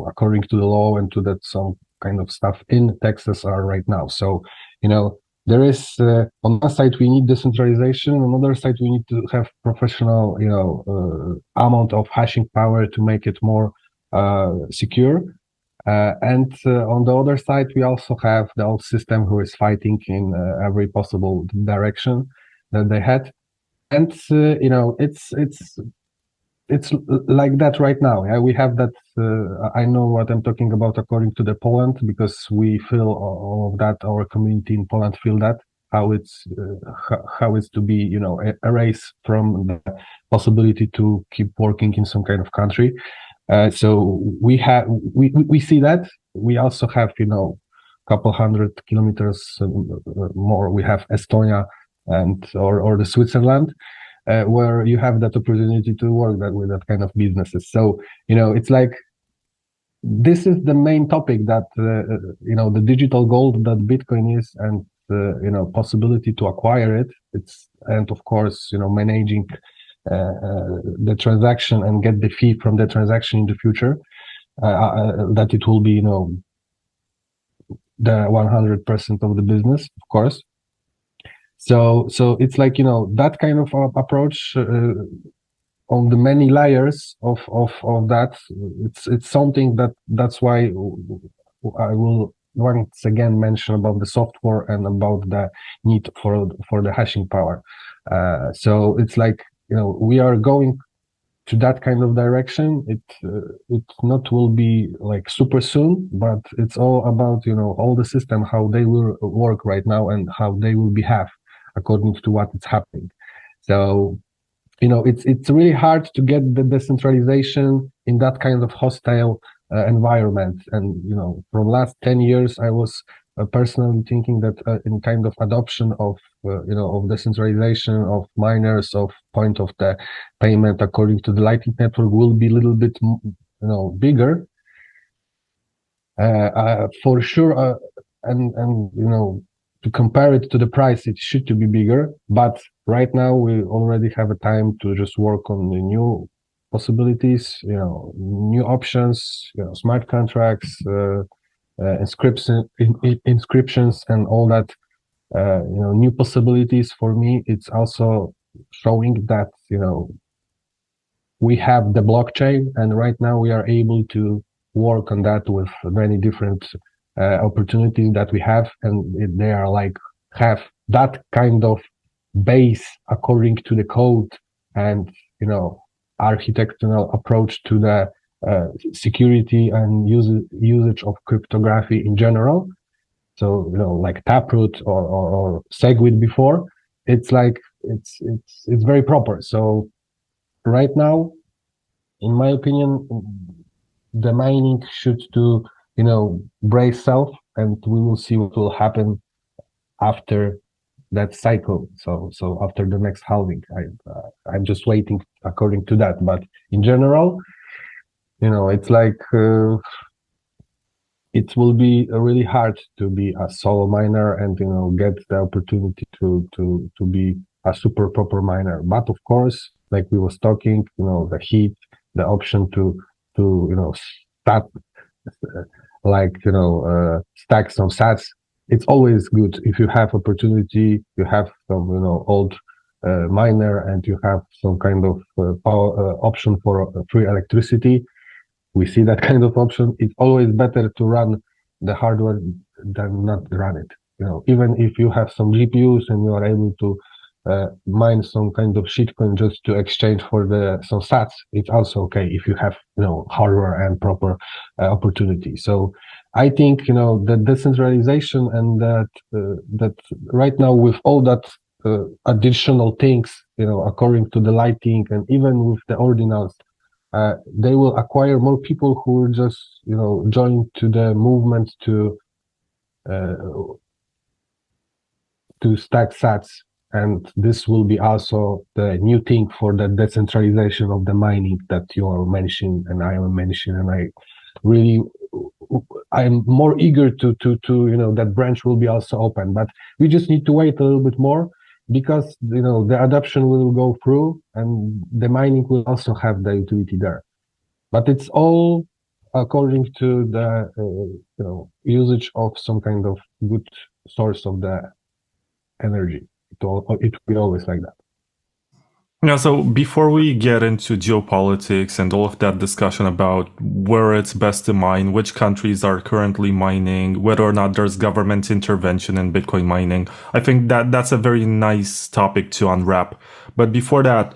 according to the law and to that some kind of stuff in Texas are right now. So there is on one side we need decentralization, on the other side we need to have professional, amount of hashing power to make it more secure. And on the other side, we also have the old system who is fighting in every possible direction that they had. And it's like that right now. Yeah? We have that. I know what I'm talking about according to the Poland, because we feel all of that. Our community in Poland feel that how it's to be erased from the possibility to keep working in some kind of country. So we see that. We also have couple 100 kilometers more. We have Estonia or the Switzerland, where you have that opportunity to work with that kind of businesses. So it's like this is the main topic that the digital gold that Bitcoin is, and possibility to acquire it. And of course managing the transaction and get the fee from the transaction in the future. That it will be the 100% of the business, of course. So it's like that kind of approach on the many layers of that. It's something that's why I will once again mention about the software and about the need for the hashing power. So it's like we are going to that kind of direction. It not will be like super soon, but it's all about all the system, how they will work right now and how they will behave according to what is happening. So it's really hard to get the decentralization in that kind of hostile environment. And from last 10 years I was personally thinking that in kind of adoption of of decentralization of miners, of point of the payment according to the Lightning Network will be a little bit bigger for sure, and to compare it to the price, it should to be bigger. But right now we already have a time to just work on the new possibilities, new options, smart contracts, inscriptions and all that, new possibilities. For me, it's also showing that we have the blockchain, and right now we are able to work on that with many different opportunities that we have, and they are like have that kind of base according to the code and architectural approach to the security and usage of cryptography in general. So like Taproot or Segwit before, it's like it's very proper. So right now, in my opinion, the mining should do brace self, and we will see what will happen after that cycle. So after the next halving, I'm just waiting according to that. But in general, it's like it will be really hard to be a solo miner and get the opportunity to be a super proper miner. But of course, like we was talking, the heat, the option to start stack some sats. It's always good if you have opportunity, you have some old miner, and you have some kind of power option for free electricity. We see that kind of option. It's always better to run the hardware than not run it. Even if you have some GPUs and you are able to mine some kind of shitcoin just to exchange for some sats, it's also okay if you have hardware and proper opportunity. So I think the decentralization and that right now with all that additional things according to the Lightning and even with the ordinals, they will acquire more people who will just join to the movement to stack sats. And this will be also the new thing for the decentralization of the mining that you are mentioning and I am mentioning. And I'm more eager to that branch will be also open, but we just need to wait a little bit more, because the adoption will go through and the mining will also have the utility there. But it's all according to the usage of some kind of good source of the energy. It will be always like that. Yeah, so before we get into geopolitics and all of that discussion about where it's best to mine, which countries are currently mining, whether or not there's government intervention in Bitcoin mining, I think that that's a very nice topic to unwrap. But before that,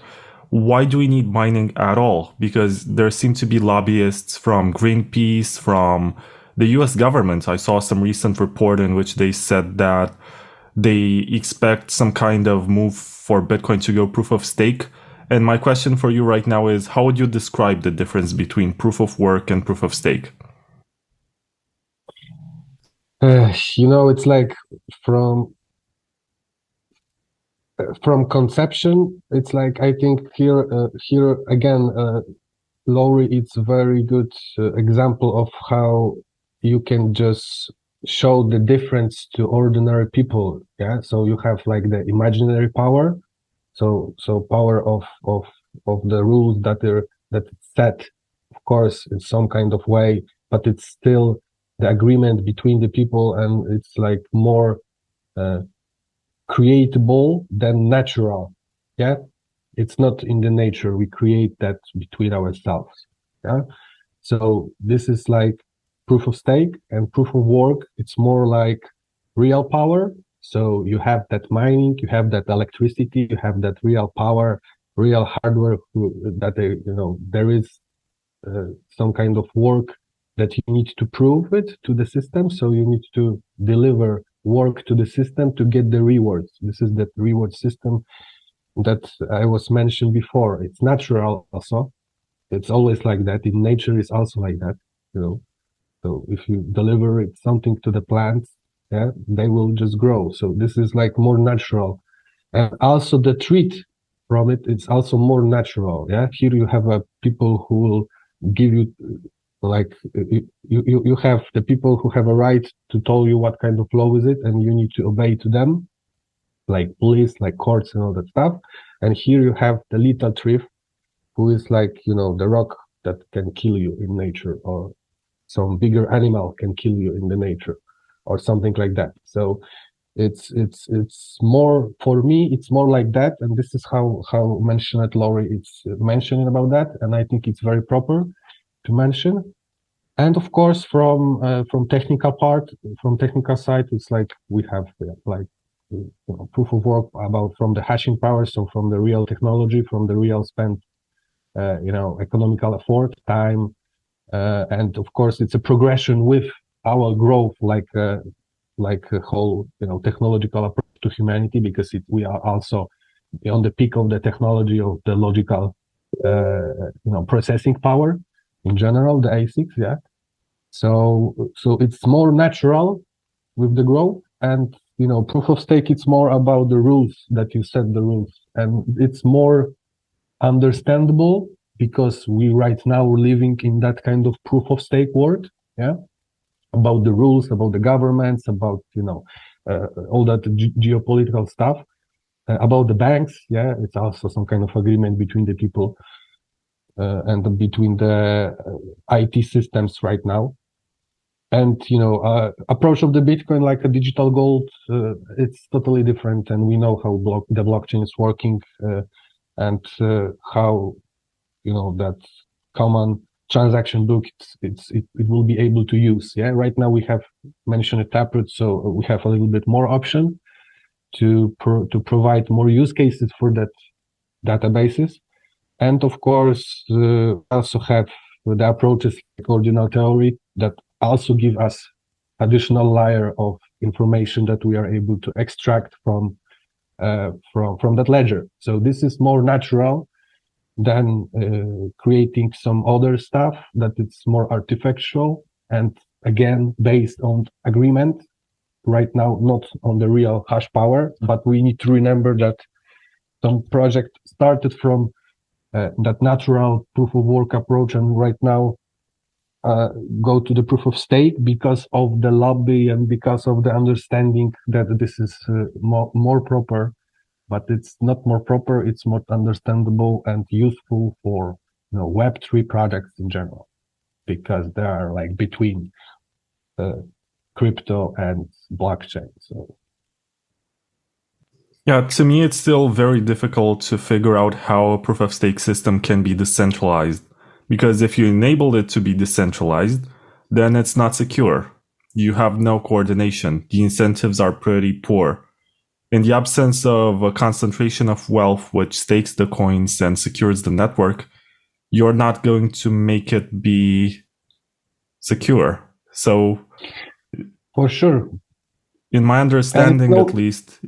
why do we need mining at all? Because there seem to be lobbyists from Greenpeace, from the US government. I saw some recent report in which they said that they expect some kind of move for Bitcoin to go proof of stake. And my question for you right now is, how would you describe the difference between proof of work and proof of stake? It's like from conception. It's like I think here again, Lowry, it's a very good example of how you can just show the difference to ordinary people. Yeah, so you have like the imaginary power, so power of the rules that it's set, of course, in some kind of way, but it's still the agreement between the people, and it's like more creatable than natural. Yeah, it's not in the nature. We create that between ourselves. Yeah. So this is like proof of stake, and proof of work. It's more like real power. So you have that mining, you have that electricity, you have that real power, real hardware that there is some kind of work that you need to prove it to the system. So you need to deliver work to the system to get the rewards. This is that reward system that I was mentioned before. It's natural also. It's always like that. In nature, it's also like that. So if you deliver something to the plants, yeah, they will just grow. So this is like more natural. And also the treat from it, it's also more natural. Yeah. Here you have people who will give you like you have the people who have a right to tell you what kind of law is it, and you need to obey to them, like police, like courts and all that stuff. And here you have the lethal thief, who is like, the rock that can kill you in nature, or some bigger animal can kill you in the nature, or something like that. So it's more, for me, it's more like that. And this is how mentioned Laurie, it's mentioning about that. And I think it's very proper to mention. And of course, from technical part, from technical side, it's like we have like proof of work about from the hashing power, so from the real technology, from the real spent economical effort, time, and of course it's a progression with our growth, like a whole technological approach to humanity, because we are also on the peak of the technology of the logical processing power in general, the ASICs, yeah. So it's more natural with the growth. And proof of stake, it's more about the rules, that you set the rules, and it's more understandable because we right now are living in that kind of proof of stake world. Yeah, about the rules, about the governments, about all that geopolitical stuff, about the banks. Yeah, it's also some kind of agreement between the people and between the IT systems right now. And approach of the Bitcoin, like a digital gold, it's totally different, and we know how the blockchain is working, and how that common transaction book it will be able to use. Yeah, right now we have mentioned a taproot, so we have a little bit more option to provide more use cases for that databases. And of course, also have the approaches like ordinal theory that also give us additional layer of information that we are able to extract from that ledger. So this is more natural than creating some other stuff that it's more artificial, and again based on agreement right now, not on the real hash power. But we need to remember that some project started from that natural proof of work approach, and right now go to the proof of stake because of the lobby and because of the understanding that this is more proper. But it's not more proper, it's more understandable and useful for Web3 projects in general, because they are like between crypto and blockchain. So Yeah, to me, it's still very difficult to figure out how a proof of stake system can be decentralized. Because if you enable it to be decentralized, then it's not secure. You have no coordination. The incentives are pretty poor. In the absence of a concentration of wealth which stakes the coins and secures the network, you're not going to make it be secure. So, For sure. in my And understanding, at least,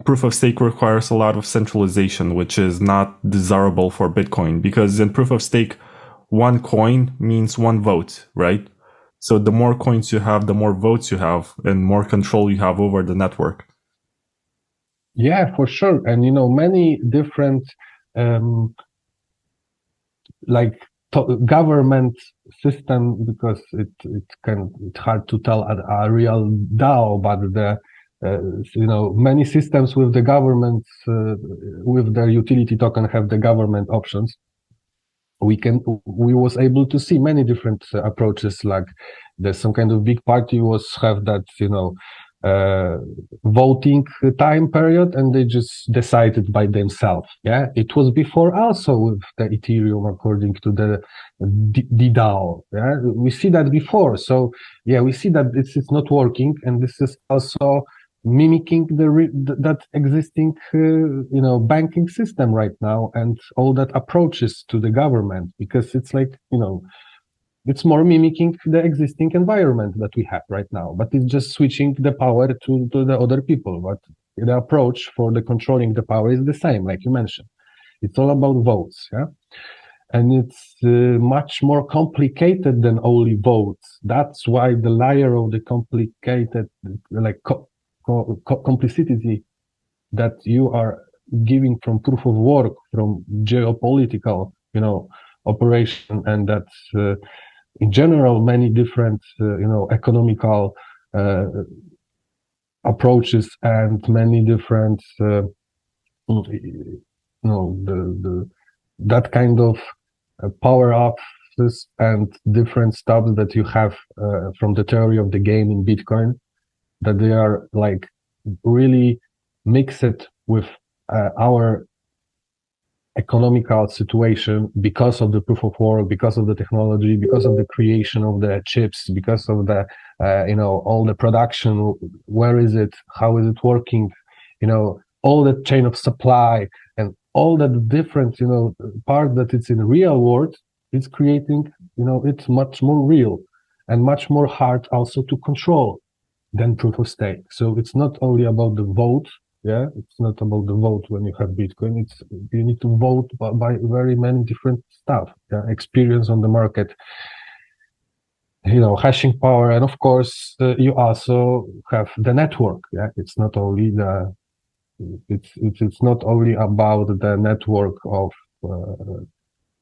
proof of stake requires a lot of centralization, which is not desirable for Bitcoin. Because in proof of stake, one coin means one vote, right? So the more coins you have, the more votes you have, and more control you have over the network. yeah, for sure. And many different um, like government system, because it's hard to tell a real DAO, but the many systems with the governments with their utility token have the government options. We was able to see many different approaches. Like there's some kind of big party was have that voting time period, and they just decided by themselves. Yeah, it was before also with the Ethereum, according to the DAO. Yeah, we see that before. So yeah, we see that this is not working, and this is also mimicking that existing banking system right now, and all that approaches to the government, because it's like it's more mimicking the existing environment that we have right now, but it's just switching the power to the other people. But the approach for the controlling the power is the same, like you mentioned. It's all about votes. Yeah, and it's much more complicated than only votes. That's why the layer of the complicated, like complicity that you are giving from proof of work, from geopolitical, operation, and that's in general many different, economical approaches, and many different, that kind of power ups and different stuff that you have from the theory of the game in Bitcoin, that they are like really mixed with our economical situation, because of the proof of work, because of the technology, because of the creation of the chips, because of the all the production. Where is it? How is it working? All the chain of supply, and all that different part that it's in real world. It's creating it's much more real and much more hard also to control than proof of stake. So it's not only about the vote. Yeah, it's not about the vote when you have Bitcoin. It's you need to vote by very many different stuff. Yeah, experience on the market, hashing power, and of course you also have the network. Yeah, it's not only it's not only about the network of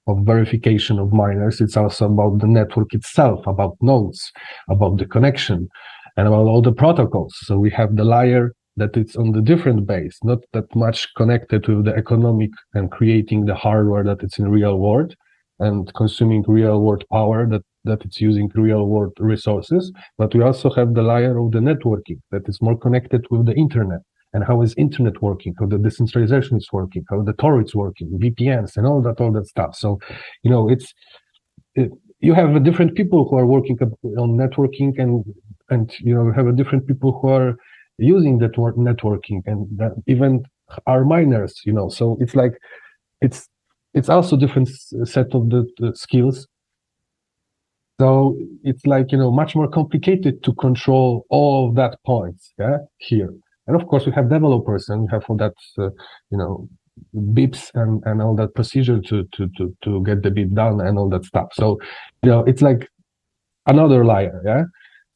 verification of miners. It's also about the network itself, about nodes, about the connection, and about all the protocols. So we have the layer that it's on the different base, not that much connected with the economic and creating the hardware that it's in real world and consuming real world power, that it's using real world resources. But we also have the layer of the networking that is more connected with the internet, and how is internet working, how the decentralization is working, how the Tor is working, VPNs, and all that stuff. So, you have different people who are working on networking, and you have different people who are using that networking, and that even are miners. So it's like it's also different set of the skills. So it's like much more complicated to control all of that points. Yeah, here. And of course, we have developers, and we have all that, bips and all that procedure to get the bit done and all that stuff. So, it's like another layer, yeah.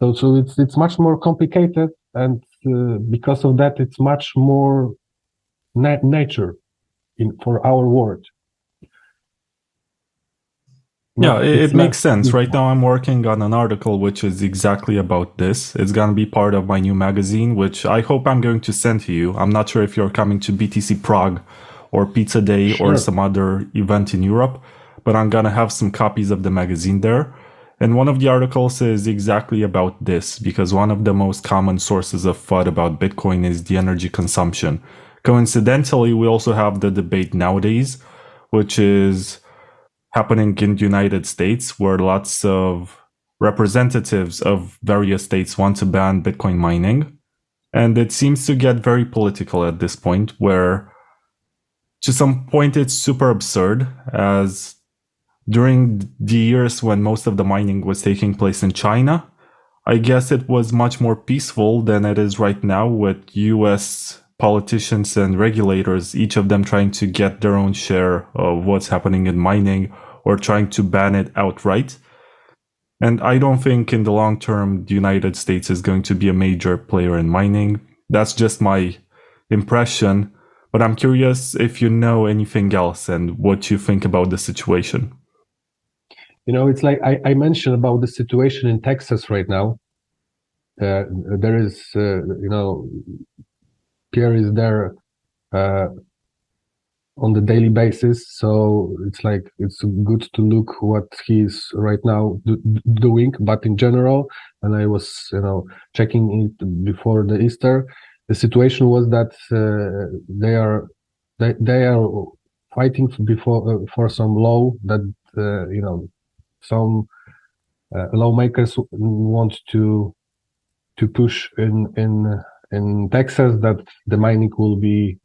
So it's much more complicated, and because of that, it's much more nature for our world. Yeah, it makes sense. Right now, I'm working on an article which is exactly about this. It's going to be part of my new magazine, which I hope I'm going to send to you. I'm not sure if you're coming to BTC Prague or Pizza Day or some other event in Europe, but I'm going to have some copies of the magazine there. And one of the articles is exactly about this, because one of the most common sources of FUD about Bitcoin is the energy consumption. coincidentally, we also have the debate nowadays, which is happening in the United States, where lots of representatives of various states want to ban Bitcoin mining. And it seems to get very political at this point, where to some point it's super absurd, as during the years when most of the mining was taking place in China, I guess it was much more peaceful than it is right now, with US politicians and regulators, each of them trying to get their own share of what's happening in mining or trying to ban it outright. And I don't think in the long term the United States is going to be a major player in mining. That's just my impression. But I'm curious if you know anything else and what you think about the situation. It's like I mentioned about the situation in Texas right now. There is, Pierre is there on the daily basis, so it's like it's good to look what he's right now doing. But in general, and I was checking it before the Easter, the situation was that they are fighting for some law that some lawmakers want to push in Texas, that the mining will be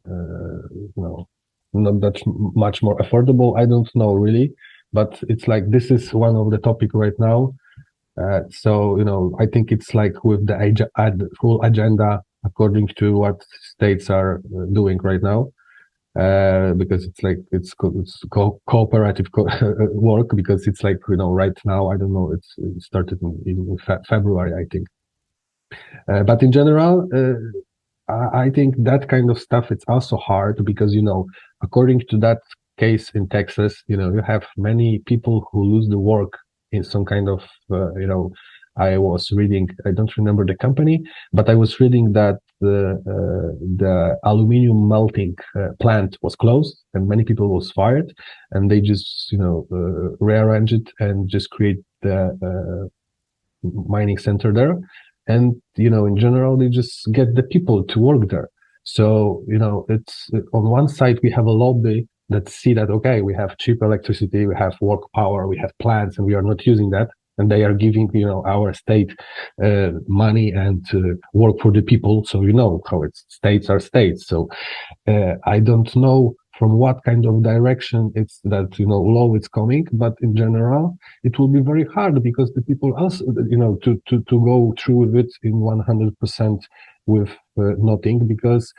not that much more affordable. I don't know really, but it's like this is one of the topic right now. So I think it's like with the full agenda according to what states are doing right now. Because it's like it's cooperative work, because it's like right now, I don't know, it started in February, I think. But in general, I think that kind of stuff, it's also hard because according to that case in Texas, you have many people who lose the work in some kind of I was reading, I don't remember the company, but I was reading that the aluminum melting plant was closed and many people was fired, and they just rearrange it and just create the mining center there. And in general, they just get the people to work there. So it's on one side we have a lobby that see that, okay, we have cheap electricity, we have work power, we have plants, and we are not using that. And they are giving, our state money and work for the people. So how it's states are states. So I don't know from what kind of direction it's that law is coming, but in general it will be very hard because the people also to go through with it in 100% with nothing, because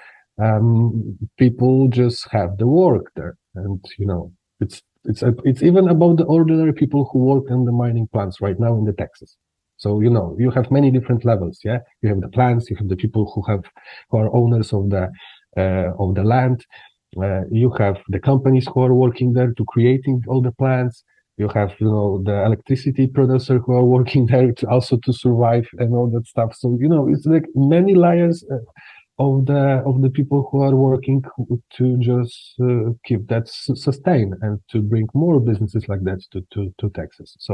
people just have the work there, and it's even about the ordinary people who work in the mining plants right now in the Texas. So you have many different levels. Yeah, you have the plants, you have the people who are owners of the land. You have the companies who are working there to creating all the plants. You have the electricity producer who are working there to survive and all that stuff. So it's like many layers of the people who are working to just keep that sustain and to bring more businesses like that to Texas. So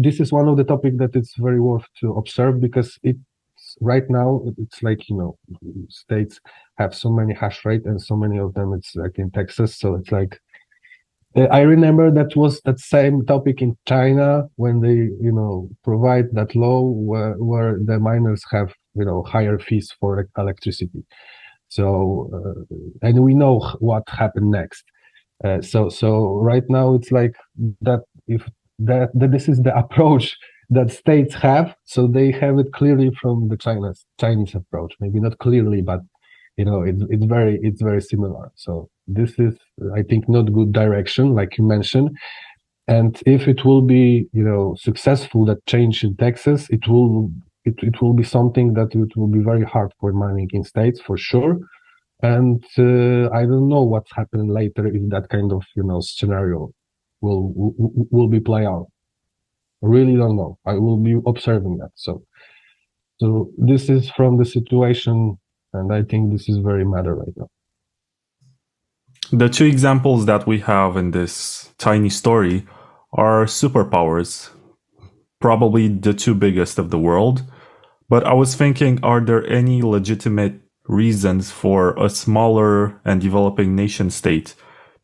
this is one of the topics that it's very worth to observe, because right now it's like states have so many hash rate and so many of them it's like in Texas. So it's like I remember that same topic in China when they provide that law where the miners have higher fees for electricity. So and we know what happened next. So right now it's like that if that this is the approach that states have, so they have it clearly from the Chinese approach. Maybe not clearly, but it's very similar. So this is, I think, not good direction, like you mentioned. And if it will be successful, that change in Texas, it will be something that it will be very hard for mining in states for sure. And I don't know what's happening later if that kind of scenario will be play out. I really don't know. I will be observing that. So this is from the situation, and I think this is very matter right now. The two examples that we have in this tiny story are superpowers, probably the two biggest of the world. But I was thinking, are there any legitimate reasons for a smaller and developing nation state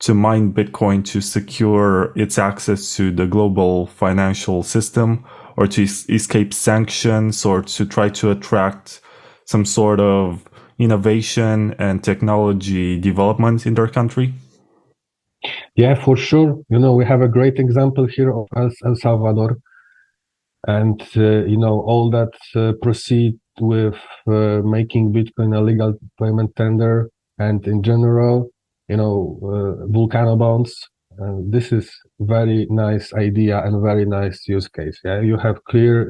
to mine Bitcoin to secure its access to the global financial system, or to escape sanctions, or to try to attract some sort of innovation and technology development in their country? Yeah, for sure. We have a great example here of El Salvador, and all that proceed with making Bitcoin a legal payment tender, and in general, volcano bonds. This is very nice idea and very nice use case. Yeah, you have clear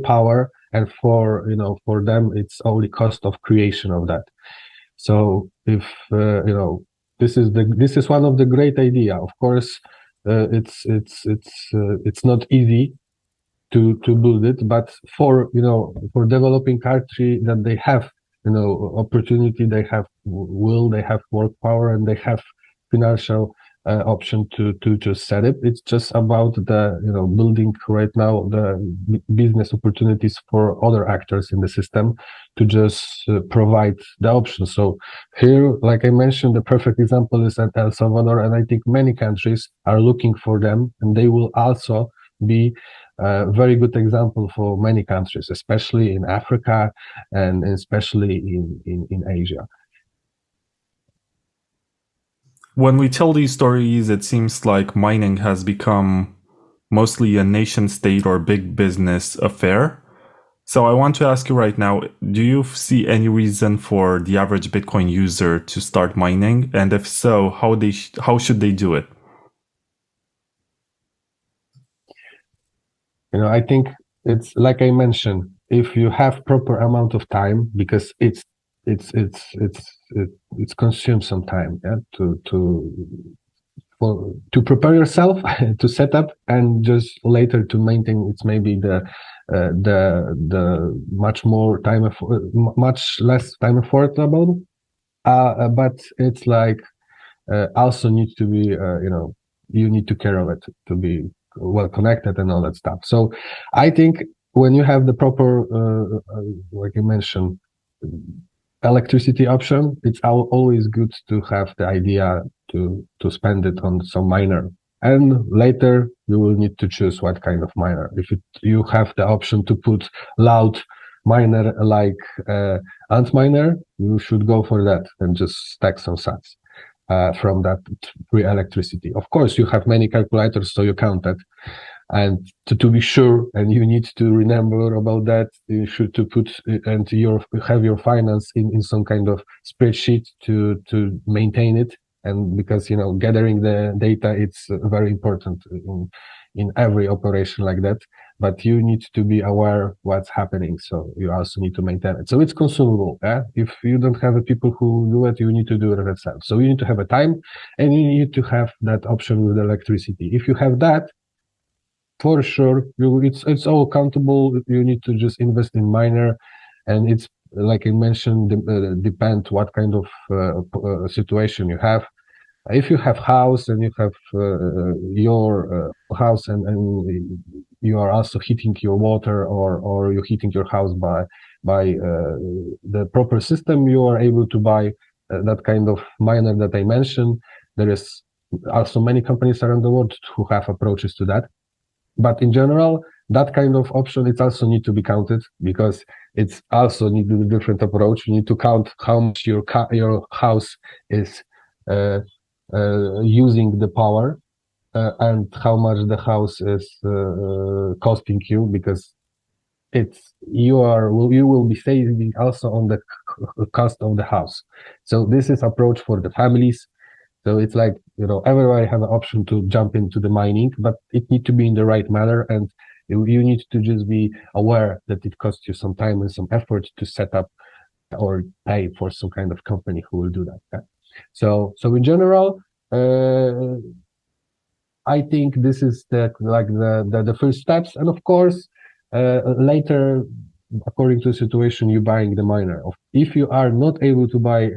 power, and for them it's only cost of creation of that. So if this is one of the great idea. Of course, it's not easy to build it, but for developing country that they have opportunity, they have will, they have work power, and they have financial option to just set it. It's just about the building right now the business opportunities for other actors in the system to just provide the option. So here, like I mentioned, the perfect example is at El Salvador, and I think many countries are looking for them, and they will also be a very good example for many countries, especially in Africa and especially in Asia. When we tell these stories, it seems like mining has become mostly a nation state or big business affair. So I want to ask you right now, do you see any reason for the average Bitcoin user to start mining? And if so, how should they do it? I think it's like I mentioned, if you have proper amount of time, because it consumes some time, yeah, to prepare yourself to set up, and just later to maintain. It's maybe the much less time affordable, but it's like also needs to be you need to care of it to be well connected and all that stuff. So I think when you have the proper like I mentioned, electricity option, it's always good to have the idea to spend it on some miner, and later you will need to choose what kind of miner. If you have the option to put loud miner like Antminer, you should go for that and just stack some sats from that free electricity. Of course, you have many calculators, so you count that. And to be sure, and you need to remember about that, you should to put and have your finance in some kind of spreadsheet to maintain it. And because gathering the data, it's very important in every operation like that. But you need to be aware what's happening, so you also need to maintain it. So it's consumable. Yeah? If you don't have people who do it, you need to do it yourself. So you need to have a time, and you need to have that option with electricity. If you have that, for sure, it's all countable. You need to just invest in miner, and it's like I mentioned, depend what kind of situation you have. If you have house and you have your house and you are also heating your water, or you're heating your house by the proper system, you are able to buy that kind of miner that I mentioned. There is also many companies around the world who have approaches to that. But in general, that kind of option, it also need to be counted, because it's also need a different approach. You need to count how much your house is using the power, and how much the house is costing you, because you will be saving also on the cost of the house. So this is approach for the families. So it's like, everybody have an option to jump into the mining, but it need to be in the right manner, and you need to just be aware that it costs you some time and some effort to set up or pay for some kind of company who will do that. Okay? So in general, I think this is the first steps, and of course, later, according to the situation, you're buying the miner. If you are not able to buy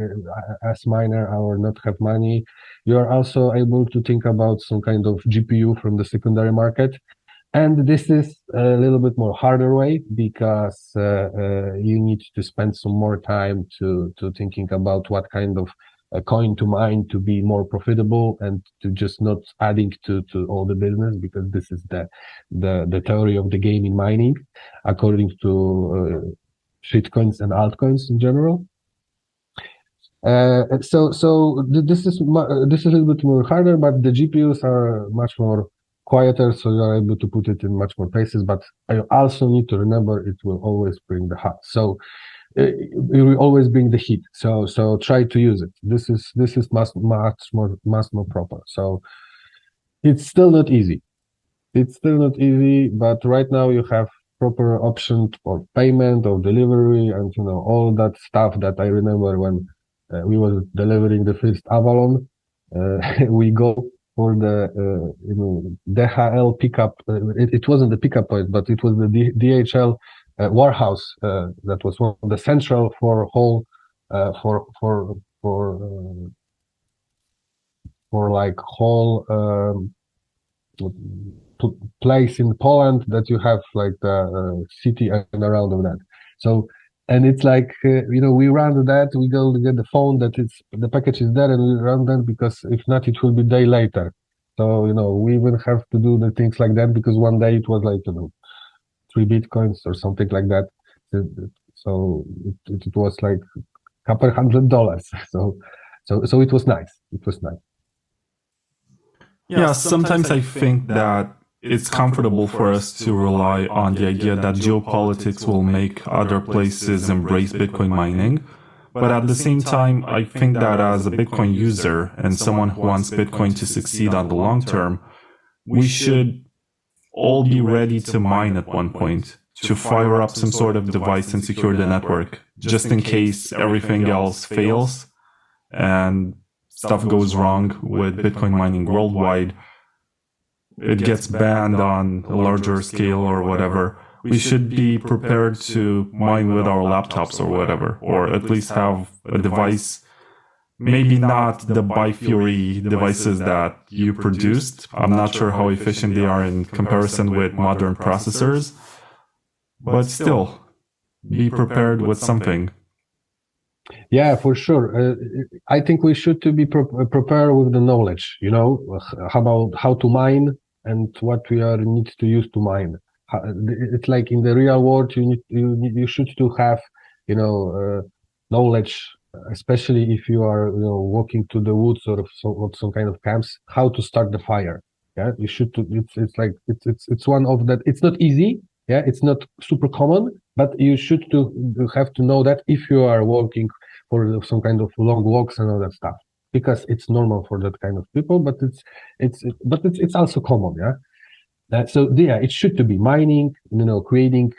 as miner or not have money, you are also able to think about some kind of GPU from the secondary market. And this is a little bit more harder way because you need to spend some more time to thinking about what kind of a coin to mine to be more profitable and to just not adding to all the business, because this is the theory of the game in mining, according to shitcoins and altcoins in general. So this is a little bit more harder, but the GPUs are much more quieter, so you are able to put it in much more places. But I also need to remember it will always bring the hot. So it will always bring the heat. So try to use it. This is much more proper. So it's still not easy. It's still not easy, but right now you have proper option for payment or delivery, and all that stuff that I remember when we were delivering the first Avalon. We go for the DHL pickup. It wasn't the pickup point, but it was the DHL warehouse that was one of the central for whole for like whole place in Poland that you have like the city and around of that. So, and it's like, we run that, we go to get the phone that the package is there, and we run that, because if not, it will be day later. So, we even have to do the things like that, because one day it was like, 3 Bitcoins or something like that. So it was like a couple $100. So it was nice. It was nice. Yeah, sometimes I think that it's comfortable for us to rely on the idea that geopolitics will make other places embrace Bitcoin mining. But at the same time, I think that as a Bitcoin user and someone who wants Bitcoin to succeed on the long term, we should all be ready to mine at one point, to fire up some sort of device and secure the network, just in case everything else fails and stuff goes wrong with Bitcoin mining worldwide. It gets banned on a larger scale or whatever. We should be prepared to mine with our laptops or whatever, or at least have a device, maybe not the Bi-Fury devices that you produced. I'm not sure how efficient they are in comparison with modern processors, but still, be prepared with something. Yeah, for sure. I think we should to be prepared with the knowledge, about how to mine and what we need to use to mine. It's like in the real world, you should to have, knowledge, especially if you are, walking to the woods or some kind of camps, how to start the fire. Yeah, you should to. It's one of that. It's not easy. Yeah, it's not super common, but you should you have to know that if you are walking for some kind of long walks and all that stuff, because it's normal for that kind of people, but it's also common. Yeah. So yeah, it should to be mining, creating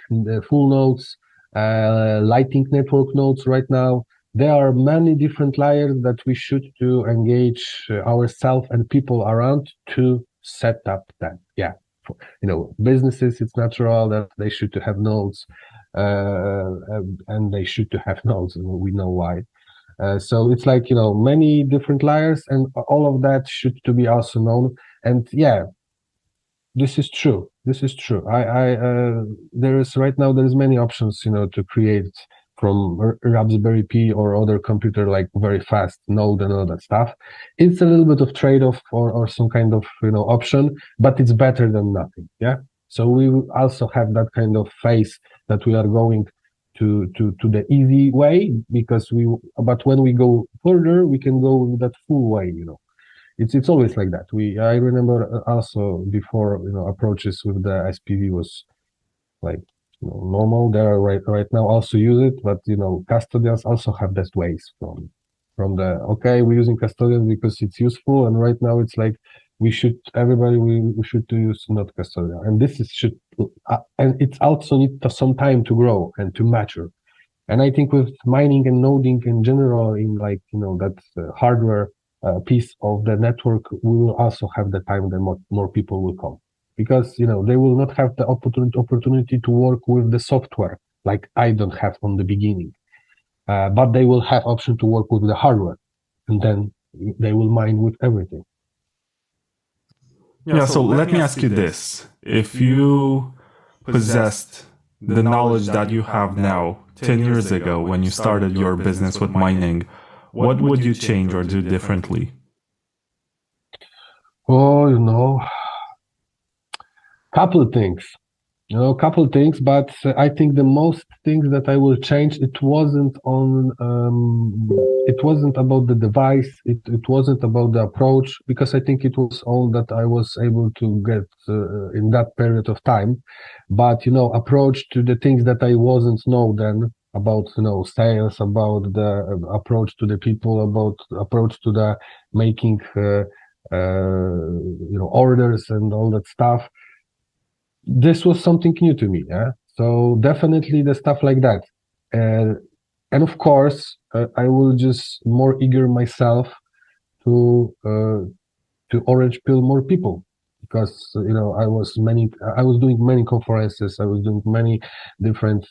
full nodes, lighting network nodes. Right now, there are many different layers that we should to engage ourselves and people around to set up that. Yeah. Businesses, it's natural that they should to have nodes, and they should to have nodes. We know why. So it's like, many different layers, and all of that should to be also known. And yeah, this is true. This is true. There's many options, to create from Raspberry Pi or other computer, like very fast node and all that stuff. It's a little bit of trade-off or some kind of, option, but it's better than nothing. Yeah. So we also have that kind of phase that we are going to the easy way, but when we go further, we can go that full way, It's always like that. I remember also before, approaches with the SPV was like, normal. They are right now also use it, but custodians also have best ways from okay, we're using custodians because it's useful, and right now it's like we should to use not custodian, and and it's also need some time to grow and to mature. And I think with mining and noding in general, in like that hardware piece of the network, we will also have the time that more people will come, because they will not have the opportunity to work with the software like I don't have on the beginning, but they will have option to work with the hardware, and then they will mine with everything. Yeah, so let me ask you this. If you possessed the knowledge that you have now 10 years ago when you started your business with mining, what would you change or do differently? Oh, couple of things. Couple of things, but I think the most things that I will change, it wasn't about the device, it wasn't about the approach, because I think it was all that I was able to get in that period of time. But, approach to the things that I wasn't know then about, sales, about the approach to the people, about approach to the making, orders and all that stuff. This was something new to me, yeah. So definitely the stuff like that, and of course, I will just more eager myself to orange pill more people, because I was doing many conferences, I was doing many different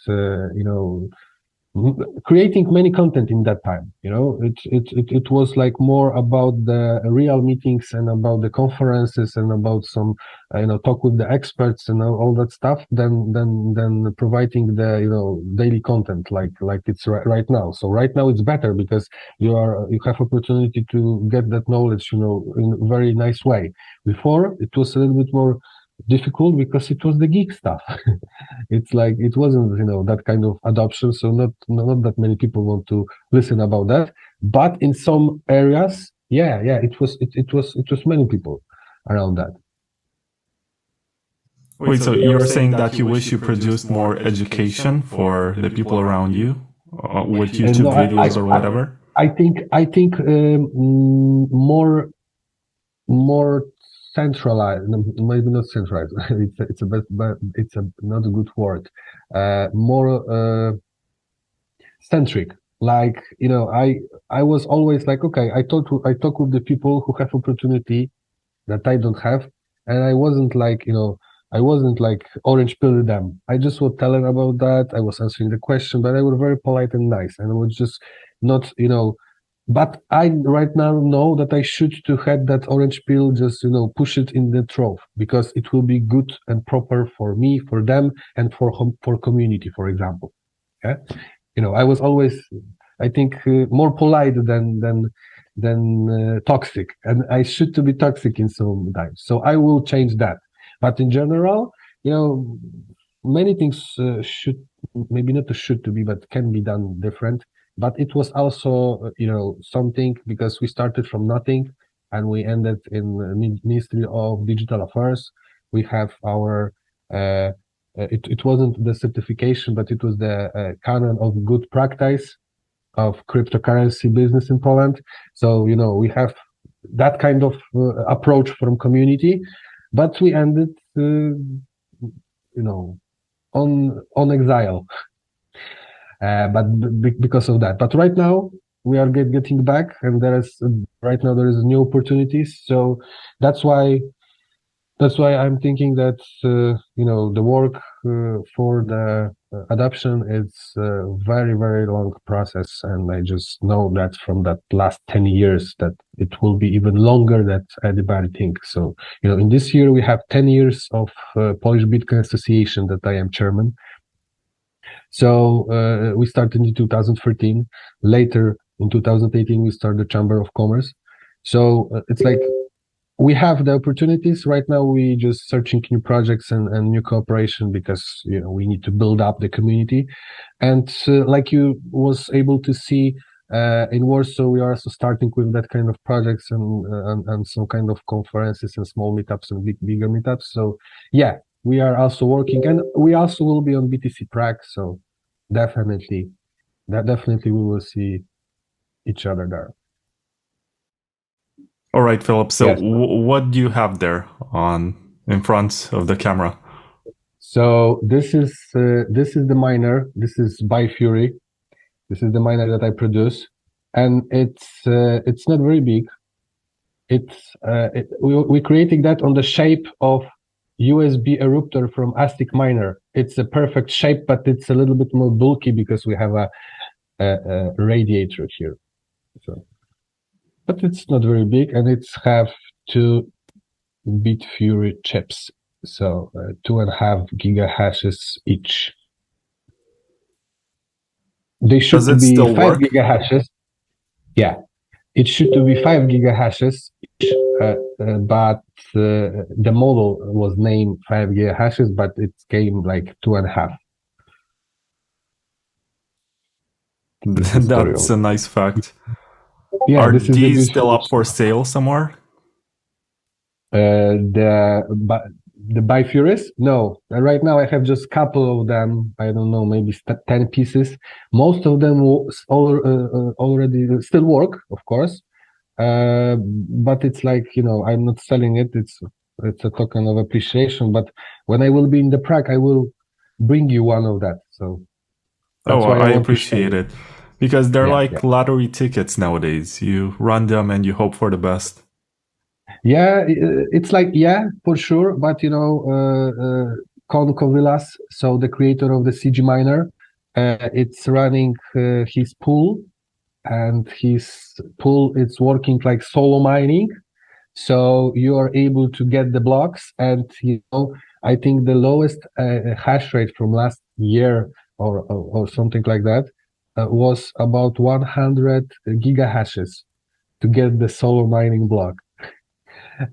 creating many content in that time. It was like more about the real meetings and about the conferences and about some talk with the experts and all that stuff than providing the daily content like it's right now. So right now it's better because you have opportunity to get that knowledge in a very nice way. Before it was a little bit more difficult because it was the geek stuff. It's like it wasn't that kind of adoption, so not that many people want to listen about that. But in some areas, it was many people around that. Wait, so you're saying that you wish you produced more education for the people around you with YouTube videos or whatever? I think more centralized, maybe not centralized. It's not a good word. More centric. Like I was always like, okay, I talk with the people who have opportunity that I don't have, and I wasn't like orange pill them. I just would tell them about that. I was answering the question, but I was very polite and nice, and I was just not But I right now know that I should to have that orange pill, just push it in the trough, because it will be good and proper for me, for them, and for community, for example. Yeah, I was always, I think, more polite than toxic, and I should to be toxic in some times. So I will change that. But in general, many things should, maybe not should to be, but can be done different. But it was also, something, because we started from nothing and we ended in the Ministry of Digital Affairs. We have our, it wasn't the certification, but it was the canon of good practice of cryptocurrency business in Poland. So, we have that kind of approach from community, but we ended, on exile. But because of that. But right now we are getting back, and right now there is new opportunities. So that's why I'm thinking that the work for the adoption is a very, very long process, and I just know that from that last 10 years that it will be even longer than anybody thinks. So in this year we have 10 years of Polish Bitcoin Association that I am chairman. So we started in 2013. Later in 2018, we started the Chamber of Commerce. So it's like we have the opportunities. Right now, we just searching new projects and new cooperation, because we need to build up the community. And like you was able to see in Warsaw, we are also starting with that kind of projects and some kind of conferences and small meetups and bigger meetups. So yeah. We are also working, and we also will be on BTC Prague. So definitely we will see each other there. All right, Filip. So yes. What do you have there in front of the camera? So this is the miner. This is BiFury. This is the miner that I produce, and it's not very big. We're creating that on the shape of USB eruptor from ASIC miner. It's a perfect shape, but it's a little bit more bulky because we have a radiator here. So, but it's not very big, and it's have two Bitfury chips. So 2.5 gigahashes each. They should Does it be still 5 work? gigahashes. Yeah, it should to be 5 gigahashes each, but the model was named 5 gigahashes, but it came like 2.5. That's a nice fact. Yeah, Are this is the these still beautiful. up for sale somewhere? The Bifurus? No, right now I have just couple of them. I don't know, maybe 10 pieces. Most of them already still work, of course. But it's like, I'm not selling it. It's a token of appreciation. But when I will be in the Prague, I will bring you one of that. So that's why I I want to show appreciate you. it. Because they're Yeah, like yeah. lottery tickets nowadays. You run them and you hope for the best. Yeah, it's like, yeah, for sure. But Con Kovilas, so the creator of the CG Miner, it's running his pool, and his pool is working like solo mining. So you are able to get the blocks, and I think the lowest hash rate from last year or something like that was about 100 gigahashes to get the solo mining block.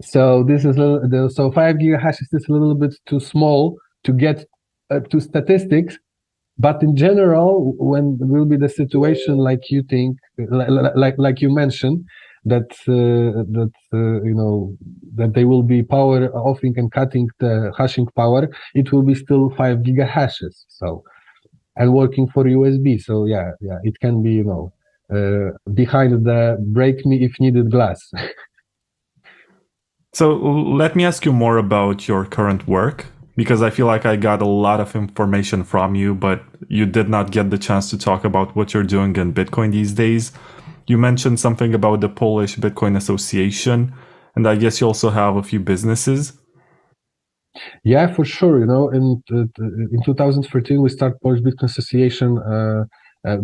So this is so 5 gigahashes is a little bit too small to get to statistics. But in general, when will be the situation like you think, like you mentioned, that that they will be power offing and cutting the hashing power, it will be still 5 gigahashes. So, and working for USB. So yeah, it can be behind the break me if needed glass. So let me ask you more about your current work, because I feel like I got a lot of information from you, but you did not get the chance to talk about what you're doing in Bitcoin these days. You mentioned something about the Polish Bitcoin Association, and I guess you also have a few businesses. Yeah, for sure. In 2013 we start Polish Bitcoin Association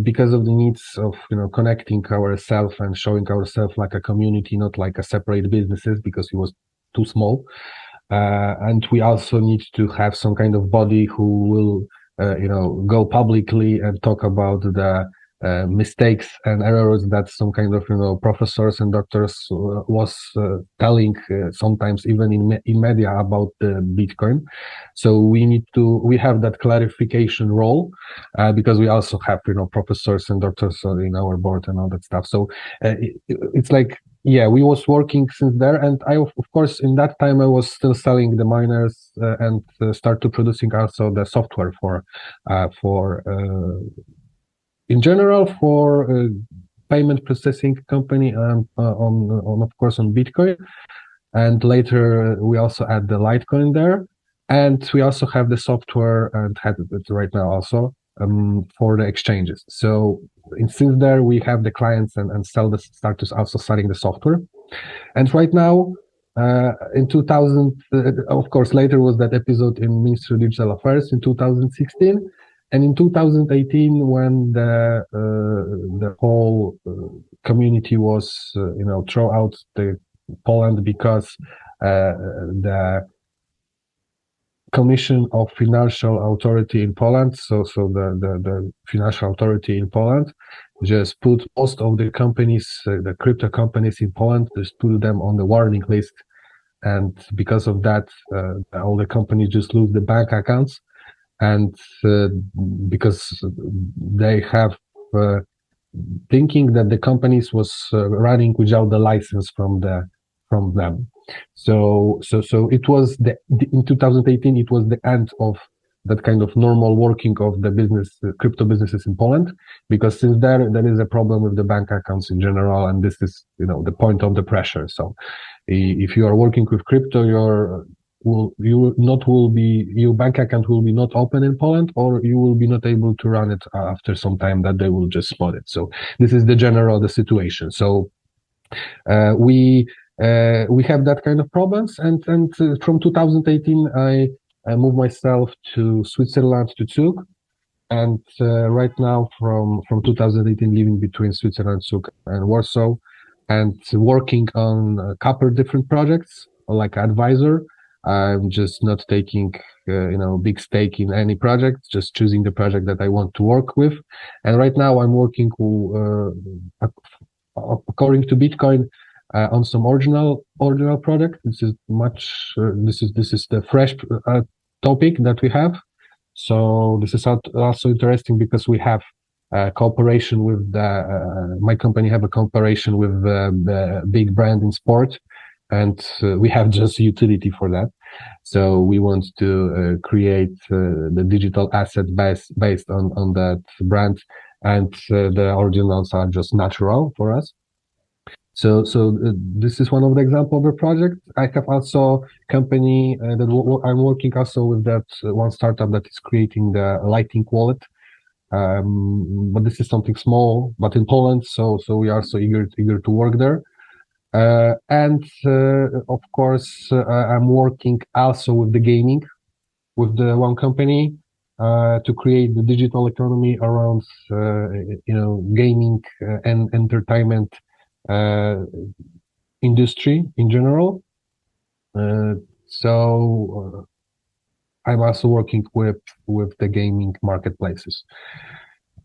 because of the needs of connecting ourselves and showing ourselves like a community, not like a separate businesses, because it was too small. And we also need to have some kind of body who will go publicly and talk about the mistakes and errors that some kind of professors and doctors was telling sometimes even in media about the Bitcoin. So we have that clarification role because we also have professors and doctors in our board and all that stuff. So it's like, yeah, we was working since there, and I of course in that time I was still selling the miners and start to producing also the software for in general for payment processing company on of course on Bitcoin, and later we also add the Litecoin there, and we also have the software and have it right now also for the exchanges. So since there we have the clients and start to also selling the software, and right now in 2000, of course, later was that episode in Ministry of Digital Affairs in 2016. And in 2018, when the whole community was, throw out the Poland because the Commission of Financial Authority in Poland, so the financial authority in Poland, just put most of the companies, the crypto companies in Poland, just put them on the warning list, and because of that, all the companies just lose the bank accounts. And because they have thinking that the companies was running without the license from them. So it was in 2018 it was the end of that kind of normal working of the crypto businesses in Poland, because since there is a problem with the bank accounts in general, and this is the point of the pressure. So if you are working with crypto, your bank account will be not open in Poland, or you will be not able to run it after some time that they will just spot it. So this is the situation. So we have that kind of problems, and from 2018 I moved myself to Switzerland, to Zug, and right now from 2018 living between Switzerland, Zug and Warsaw, and working on a couple different projects. like advisor. I'm just not taking, big stake in any project, just choosing the project that I want to work with. And right now I'm working, according to Bitcoin, on some original product. This is this is the fresh topic that we have. So this is also interesting because we have cooperation with my company have a cooperation with the big brand in sport, and we have just utility for that. So we want to create the digital asset based on that brand, and the originals are just natural for us. So this is one of the example of a project. I have also company that I'm working also with that one startup that is creating the Lightning wallet. But this is something small, but in Poland. So we are so eager to work there. And of course, I'm working also with the gaming, with the one company, to create the digital economy around, gaming and entertainment industry in general. So I'm also working with the gaming marketplaces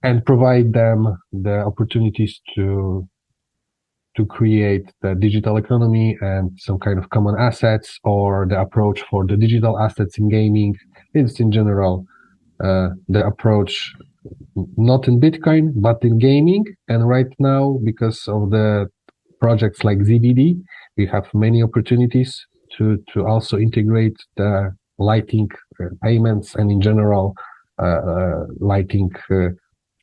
and provide them the opportunities to create the digital economy and some kind of common assets, or the approach for the digital assets in gaming. It's in general the approach not in Bitcoin, but in gaming. And right now, because of the projects like ZBD, we have many opportunities to also integrate the Lightning payments and in general Lightning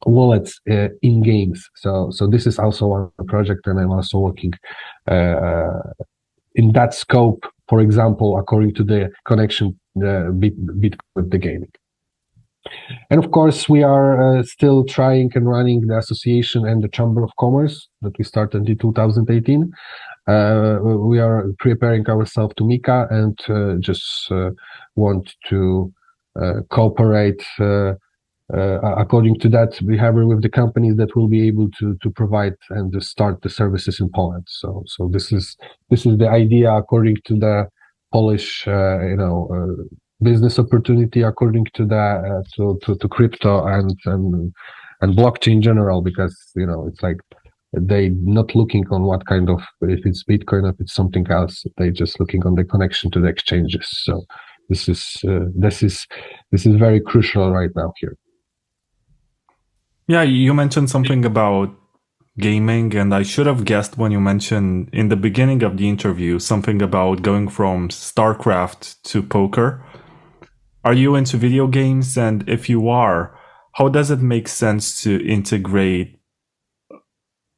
wallets in games. So this is also one project, and I'm also working in that scope. For example, according to the connection bit with the gaming. And of course, we are still trying and running the association and the Chamber of Commerce that we started in 2018. We are preparing ourselves to Mika and just want to cooperate according to that behavior with the companies that will be able to provide and to start the services in Poland. So this is the idea according to the Polish business opportunity, according to the to crypto and blockchain in general, because it's like they not looking on what kind of, if it's Bitcoin, if it's something else, they just looking on the connection to the exchanges. So this is very crucial right now here. Yeah, you mentioned something about gaming, and I should have guessed when you mentioned in the beginning of the interview something about going from StarCraft to poker. Are you into video games? And if you are, how does it make sense to integrate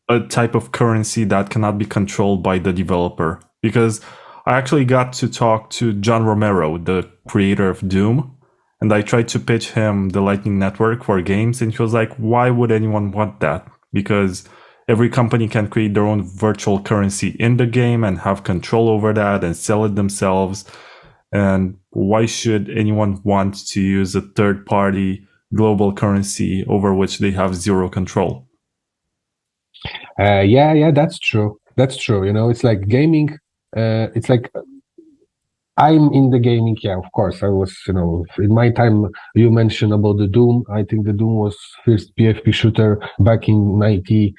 a type of currency that cannot be controlled by the developer? Because I actually got to talk to John Romero, the creator of Doom, and I tried to pitch him the Lightning Network for games, and he was like, why would anyone want that? Because every company can create their own virtual currency in the game and have control over that and sell it themselves. And why should anyone want to use a third-party global currency over which they have zero control? Yeah, that's true. That's true. It's like gaming. It's like I'm in the gaming. Yeah, of course. I was, in my time, you mentioned about the Doom. I think the Doom was first PFP shooter back in 90.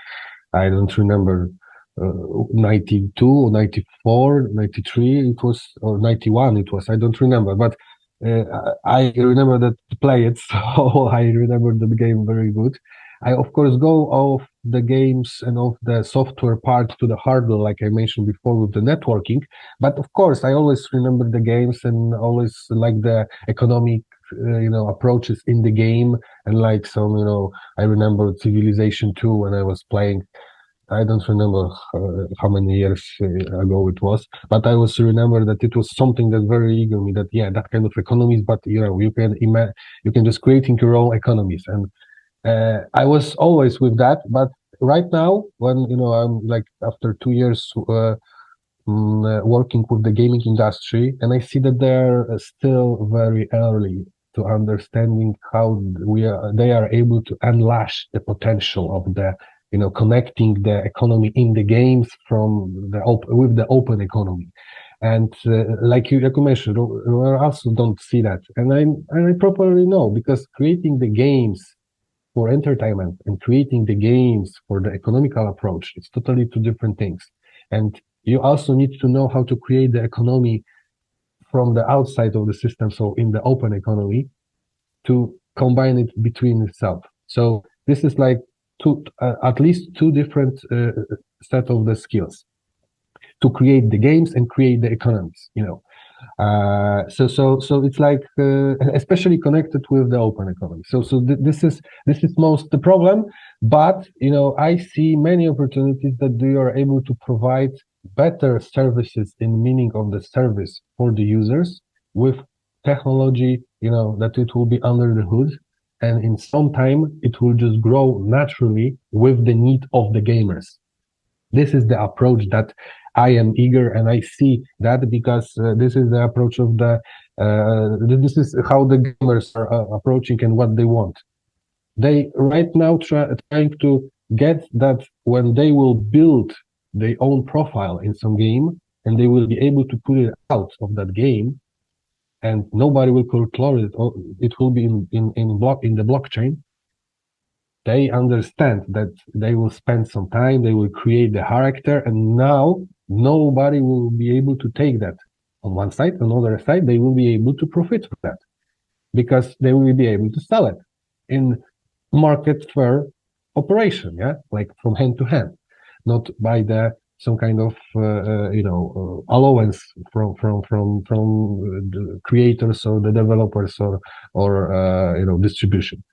I don't remember, 92, 94, 93 it was, or 91 it was. I don't remember, but I remember that to play it. So I remember the game very good. I, of course, go off the games and of the software part to the hardware, like I mentioned before with the networking. But of course, I always remember the games and always like the economic, approaches in the game. And like some, I remember Civilization 2 when I was playing. I don't remember how many years ago it was, but I also remember that it was something that very eager me, that, yeah, that kind of economies, but you can just creating your own economies. And I was always with that, but right now, when I'm like after 2 years working with the gaming industry, and I see that they're still very early to understanding how they are able to unleash the potential of the connecting the economy in the games with the open economy. And like you mentioned, we also don't see that, and I properly know, because creating the games for entertainment and creating the games for the economical approach, it's totally two different things. And you also need to know how to create the economy from the outside of the system, so in the open economy, to combine it between itself. So this is like at least two different set of the skills to create the games and create the economies, so it's like especially connected with the open economy. So this is most the problem, but I see many opportunities that you are able to provide better services in meaning of the service for the users with technology, that it will be under the hood, and in some time it will just grow naturally with the need of the gamers. This is the approach that I am eager, and I see that because this is the approach of this is how the gamers are approaching and what they want. They right now trying to get that when they will build their own profile in some game, and they will be able to put it out of that game, and nobody will control it. It will be in the blockchain. They understand that they will spend some time, they will create the character, and now nobody will be able to take that on one side. On the other side, they will be able to profit from that because they will be able to sell it in market fair operation, like from hand to hand, not by some kind of allowance from the creators or the developers or distribution.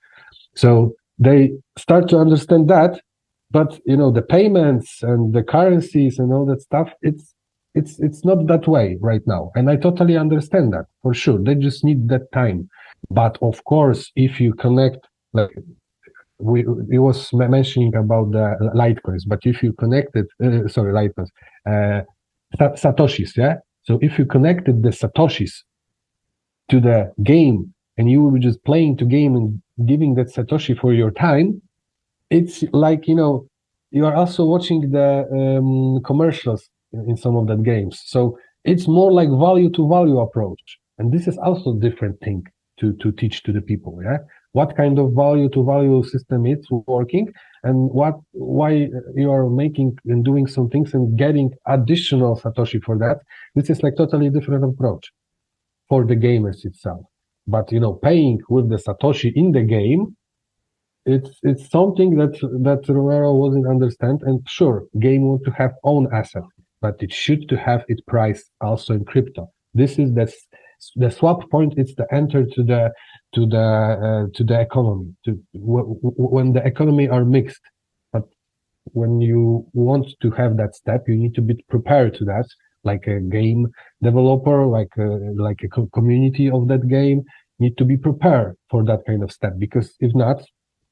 So they start to understand that, but the payments and the currencies and all that stuff, it's not that way right now, and I totally understand that for sure. They just need that time. But of course, if you connect, like we was mentioning about the Litecoins, but if you connected, Litecoins, Satoshis, So if you connected the Satoshis to the game, and you will be just playing the game and giving that Satoshi for your time, it's like, you are also watching the commercials in some of that games. So it's more like value to value approach. And this is also a different thing to teach to the people. What kind of value to value system it's working, and why you are making and doing some things and getting additional Satoshi for that. This is like totally different approach for the gamers itself. But paying with the Satoshi in the game, it's something that Romero wasn't understand. And sure, game want to have own asset, but it should to have its price also in crypto. This is the swap point. It's the enter to the economy. When the economy are mixed, but when you want to have that step, you need to be prepared to that. Like a game developer, like a community of that game, need to be prepared for that kind of step, because if not,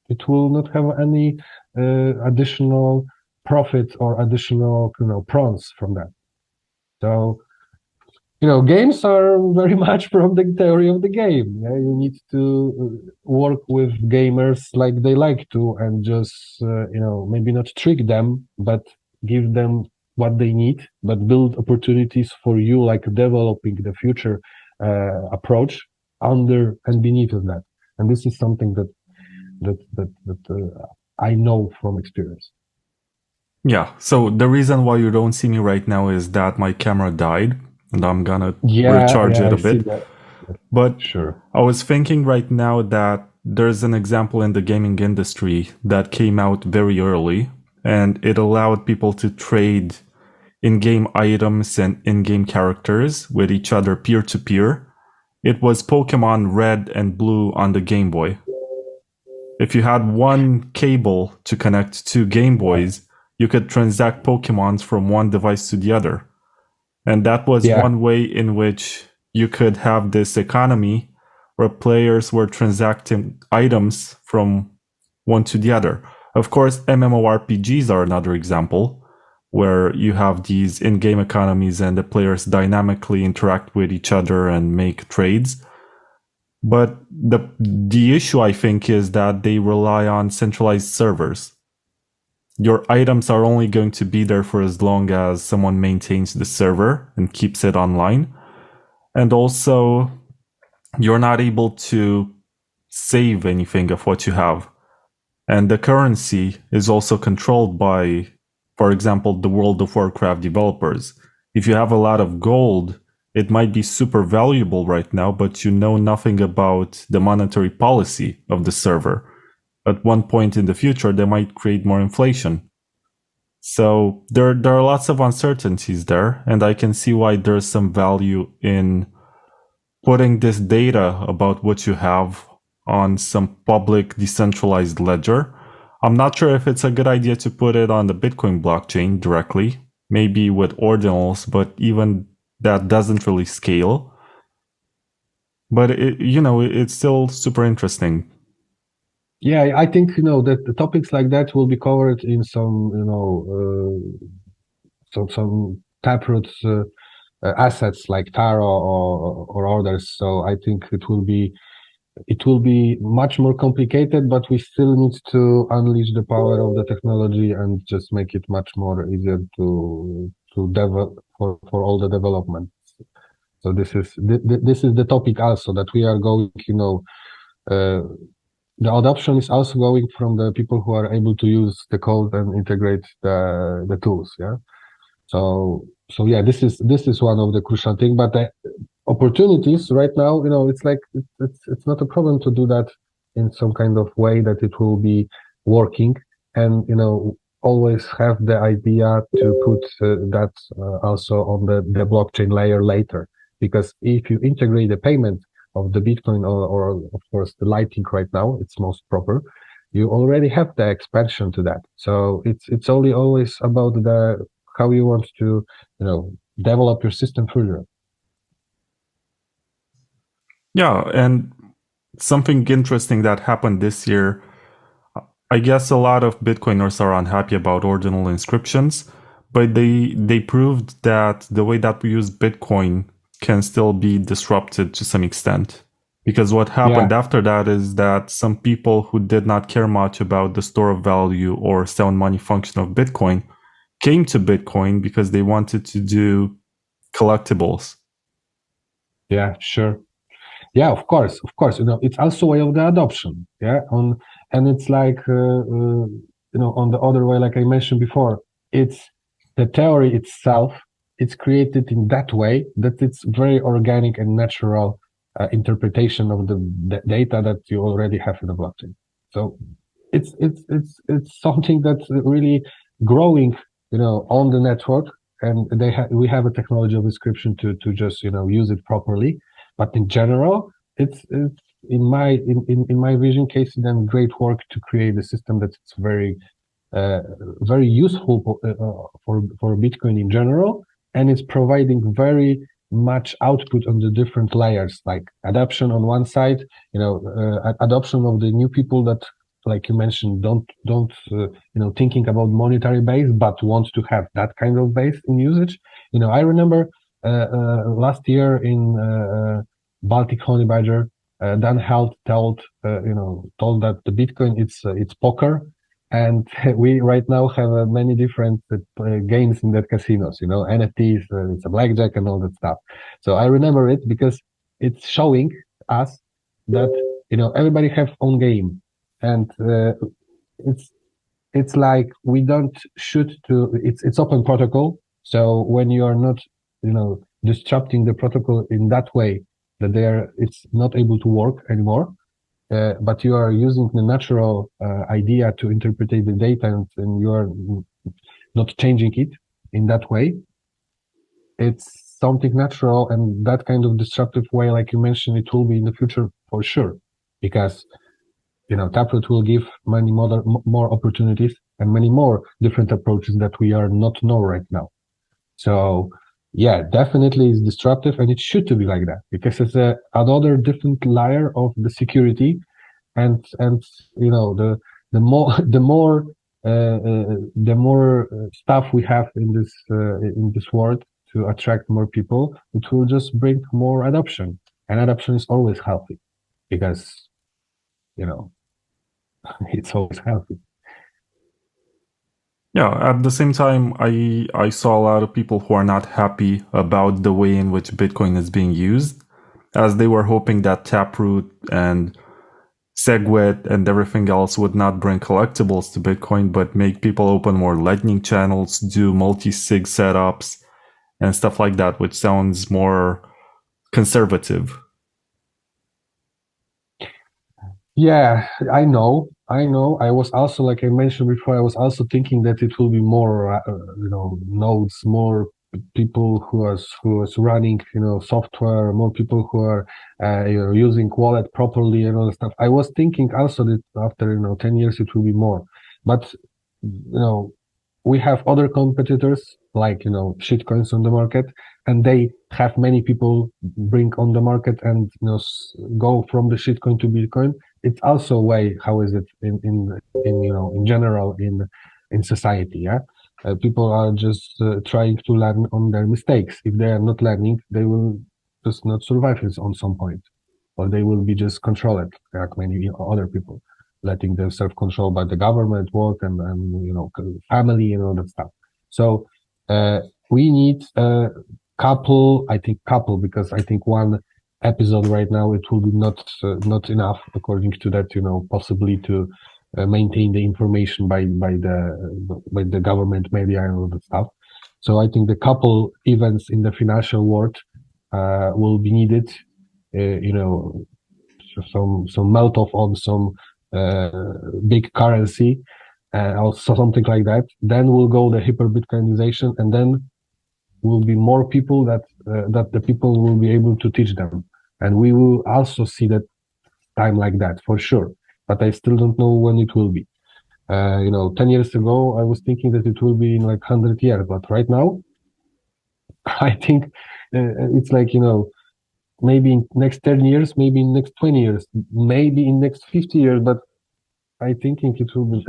it will not have any additional profit or additional prawns from that. So games are very much from the theory of the game. You need to work with gamers like they like to, and just maybe not trick them, but give them what they need, but build opportunities for you, like developing the future approach under and beneath of that. And this is something that I know from experience. Yeah. So the reason why you don't see me right now is that my camera died, and I'm gonna recharge it a bit. But sure, I was thinking right now that there's an example in the gaming industry that came out very early, and it allowed people to trade in-game items and in-game characters with each other peer-to-peer. It was Pokemon Red and Blue on the Game Boy. If you had one cable to connect two Game Boys, you could transact Pokemons from one device to the other. And that was one way in which you could have this economy where players were transacting items from one to the other. Of course, MMORPGs are another example, where you have these in-game economies and the players dynamically interact with each other and make trades. But the issue, I think, is that they rely on centralized servers. your items are only going to be there for as long as someone maintains the server and keeps it online. And also, you're not able to save anything of what you have. And the currency is also controlled by, for example, the World of Warcraft developers. If you have a lot of gold, it might be super valuable right now, but you know nothing about the monetary policy of the server. At one point in the future, they might create more inflation. So there are lots of uncertainties there, and I can see why there's some value in putting this data about what you have on some public decentralized ledger. I'm not sure if it's a good idea to put it on the Bitcoin blockchain directly, maybe with ordinals, but even that doesn't really scale. But it's still super interesting. Yeah, I think that the topics like that will be covered in some some taproot assets like Taro or others. So I think it will be much more complicated, but we still need to unleash the power of the technology and just make it much more easier to develop for all the development. So this is the topic also that we are going, the adoption is also going from the people who are able to use the code and integrate the tools. Yeah. So yeah, this is one of the crucial thing. But the opportunities right now, it's like it's not a problem to do that in some kind of way that it will be working, and always have the idea to put that also on the blockchain layer later, because if you integrate the payment of the Bitcoin or of course the Lightning right now, it's most proper, you already have the expansion to that. So it's only always about the how you want to develop your system further. Yeah, and something interesting that happened this year, I guess a lot of Bitcoiners are unhappy about ordinal inscriptions, but they proved that the way that we use Bitcoin can still be disrupted to some extent. Because what happened Yeah, after that is that some people who did not care much about the store of value or sound money function of Bitcoin came to Bitcoin because they wanted to do collectibles. yeah, sure. Yeah, of course. It's also way of the adoption. Yeah, and it's like on the other way, like I mentioned before, it's the theory itself. It's created in that way that it's very organic and natural interpretation of the data that you already have in the blockchain. So it's something that's really growing, on the network, and we have a technology of inscription to just use it properly. But in general, it's in my vision, Casey done great work to create a system that's very very useful for Bitcoin in general, and it's providing very much output on the different layers, like adoption on one side, adoption of the new people that, like you mentioned, don't thinking about monetary base, but want to have that kind of base in usage. I remember last year in Baltic Honey Badger, Dan Held told that the Bitcoin it's poker, and we right now have many different games in that casinos, NFTs, it's a blackjack and all that stuff. So I remember it because it's showing us that, everybody have own game, and it's like we don't shoot to, it's open protocol. So when you are not, disrupting the protocol in that way that it's not able to work anymore, but you are using the natural idea to interpret the data, and you are not changing it in that way. It's something natural, and that kind of disruptive way, like you mentioned, it will be in the future for sure, because Taproot will give many more opportunities and many more different approaches that we are not know right now. So yeah, definitely it's disruptive, and it should to be like that, because it's another different layer of the security, and the more the more stuff we have in this world to attract more people, it will just bring more adoption, and adoption is always healthy, because it's always healthy. Yeah, at the same time, I saw a lot of people who are not happy about the way in which Bitcoin is being used, as they were hoping that Taproot and SegWit and everything else would not bring collectibles to Bitcoin, but make people open more Lightning channels, do multi-sig setups, and stuff like that, which sounds more conservative. Yeah, I know. I know. I was also, like I mentioned before, I was also thinking that it will be more, nodes, more people who is running, software, more people who are, using wallet properly and all that stuff. I was thinking also that after, 10 years it will be more, but we have other competitors like shitcoins on the market, and they have many people bring on the market and go from the shitcoin to Bitcoin. It's also a way how is it in general in society. Yeah, people are just trying to learn on their mistakes. If they are not learning, they will just not survive it on some point, or they will be just controlled like many other people, letting themselves controlled by the government, work, and family and all that stuff. So we need a couple, I think couple, because I think one episode right now it will be not enough according to that, possibly to maintain the information by the government media and all that stuff. So I think the couple events in the financial world will be needed. Some melt off on some big currency, or something like that. Then will go the hyper Bitcoinization, and then will be more people that the people will be able to teach them, and we will also see that time like that for sure. But I still don't know when it will be. 10 years ago, I was thinking that it will be in like 100 years, but right now, I think it's like, maybe in next 10 years, maybe in next 20 years, maybe in next 50 years, but I think it will be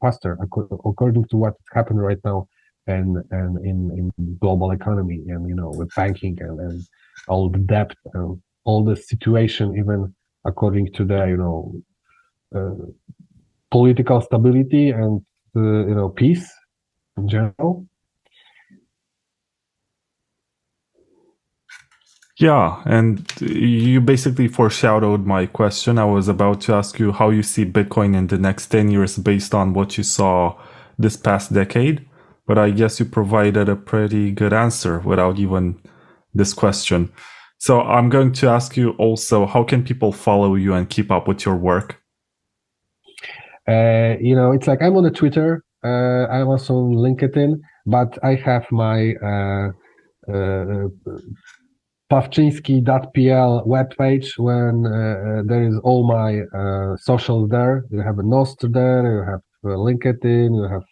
faster according to what happened right now and in global economy and with banking and all the debt and all the situation, even according to the uh, political stability and peace in general. Yeah, and you basically foreshadowed my question. I was about to ask you how you see Bitcoin in the next 10 years based on what you saw this past decade. But I guess you provided a pretty good answer without even this question. So I'm going to ask you also, how can people follow you and keep up with your work? It's like I'm on the Twitter, I'm also on LinkedIn, but I have my pawczynski.pl webpage when there is all my socials there. You have a Nostr there, you have LinkedIn, you have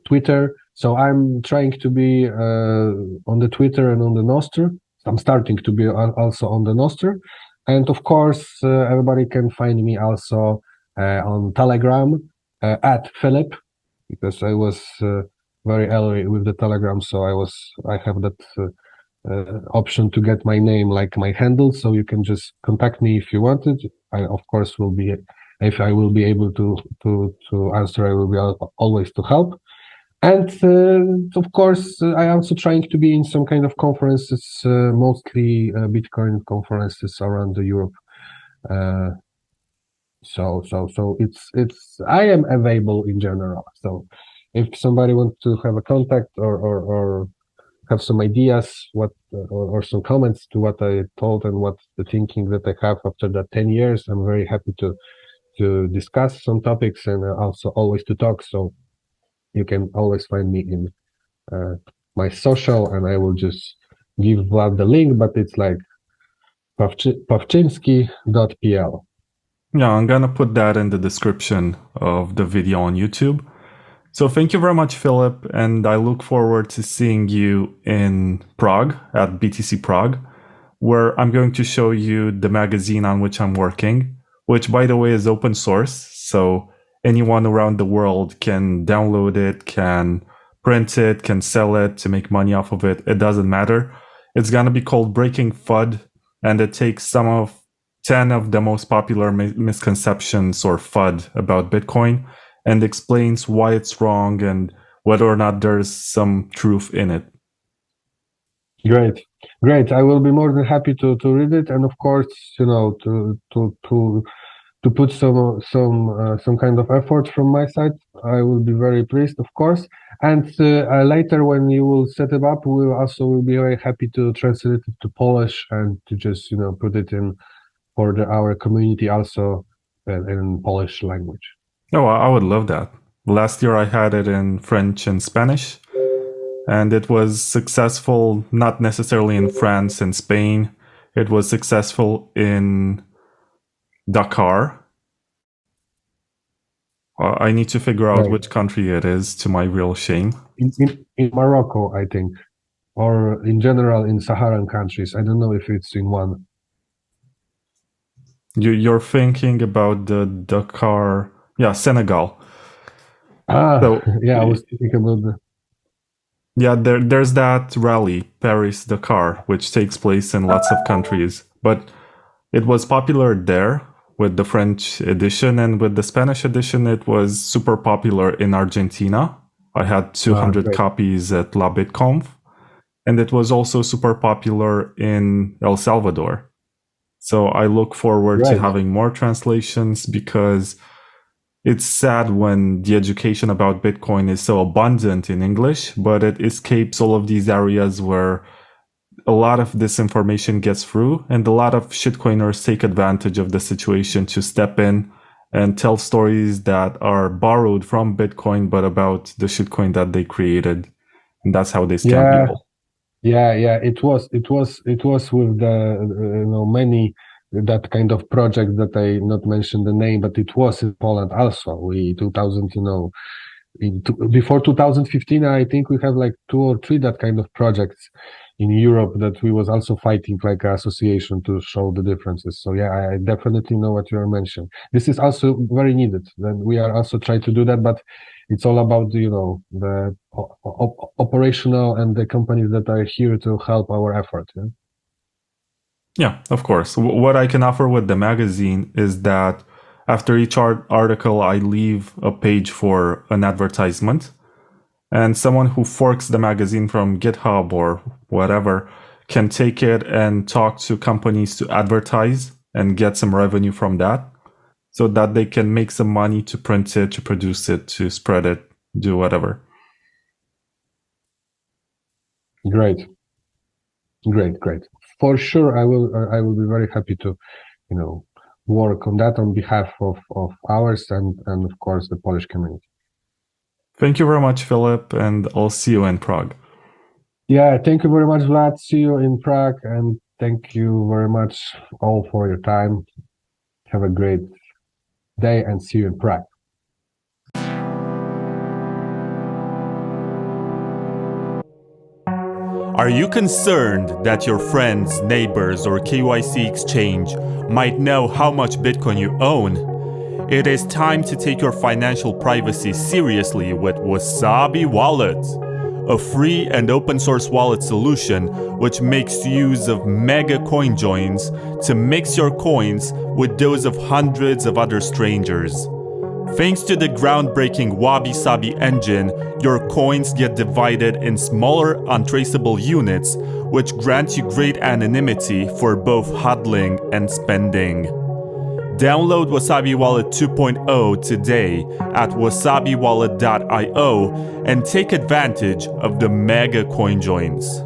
Twitter. So I'm trying to be on the Twitter and on the Nostr. I'm starting to be also on the Nostr. And of course, everybody can find me also on Telegram at Filip, because I was very early with the Telegram, so I have that option to get my name like my handle, so you can just contact me if you want it. I of course will be, if I will be able to answer, I will be always to help. And of course, I also trying to be in some kind of conferences, mostly Bitcoin conferences around Europe. So it's I am available in general. So if somebody wants to have a contact or have some ideas, or some comments to what I told and what the thinking that I have after that 10 years, I'm very happy to discuss some topics and also always to talk. So you can always find me in my social, and I will just give Vlad the link, but it's like pawczynski.pl. Yeah, I'm gonna put that in the description of the video on YouTube. So thank you very much, Philip, and I look forward to seeing you in Prague at BTC Prague, where I'm going to show you the magazine on which I'm working, which, by the way, is open source. So anyone around the world can download it, can print it, can sell it to make money off of it. It doesn't matter. It's going to be called Breaking FUD, and it takes some of 10 of the most popular misconceptions or FUD about Bitcoin and explains why it's wrong and whether or not there's some truth in it. Great. I will be more than happy to read it, and of course, to put some kind of effort from my side. I will be very pleased, of course. And later, when you will set it up, we will be very happy to translate it to Polish and to just put it in for our community also in Polish language. Oh, I would love that. Last year I had it in French and Spanish, and it was successful, not necessarily in France and Spain. It was successful in Dakar. I need to figure out which country it is, to my real shame. In Morocco, I think, or in general in Saharan countries. I don't know if it's in one. You're thinking about the Dakar, Senegal. So, I was thinking about the. Yeah, there's that rally, Paris-Dakar, which takes place in lots of countries. But it was popular there with the French edition, and with the Spanish edition, it was super popular in Argentina. I had 200 copies at La BitConf, and it was also super popular in El Salvador. So I look forward to having more translations, because it's sad when the education about Bitcoin is so abundant in English, but it escapes all of these areas where a lot of this information gets through, and a lot of shitcoiners take advantage of the situation to step in and tell stories that are borrowed from Bitcoin, but about the shitcoin that they created. And that's how they scam people. Yeah. It was with the many that kind of project that I not mentioned the name, but it was in Poland also. Before 2015, I think we have like 2 or 3 that kind of projects in Europe that we was also fighting like an association to show the differences. So I definitely know what you are mentioning. This is also very needed. Then we are also trying to do that, but it's all about the operational and the companies that are here to help our effort. Yeah, of course. What I can offer with the magazine is that after each article, I leave a page for an advertisement, and someone who forks the magazine from GitHub or whatever can take it and talk to companies to advertise and get some revenue from that, so that they can make some money to print it, to produce it, to spread it, do whatever. Great. For sure, I will be very happy to, work on that on behalf of ours and of course the Polish community. Thank you very much, Filip, and I'll see you in Prague. Yeah, thank you very much, Vlad. See you in Prague, and thank you very much all for your time. Have a great day and see you in Prague. Are you concerned that your friends, neighbors, or KYC exchange might know how much Bitcoin you own? It is time to take your financial privacy seriously with Wasabi Wallet, a free and open source wallet solution which makes use of mega coin joins to mix your coins with those of hundreds of other strangers. Thanks to the groundbreaking Wabi Sabi engine, your coins get divided in smaller, untraceable units, which grant you great anonymity for both hodling and spending. Download Wasabi Wallet 2.0 today at wasabiwallet.io and take advantage of the mega coin joins.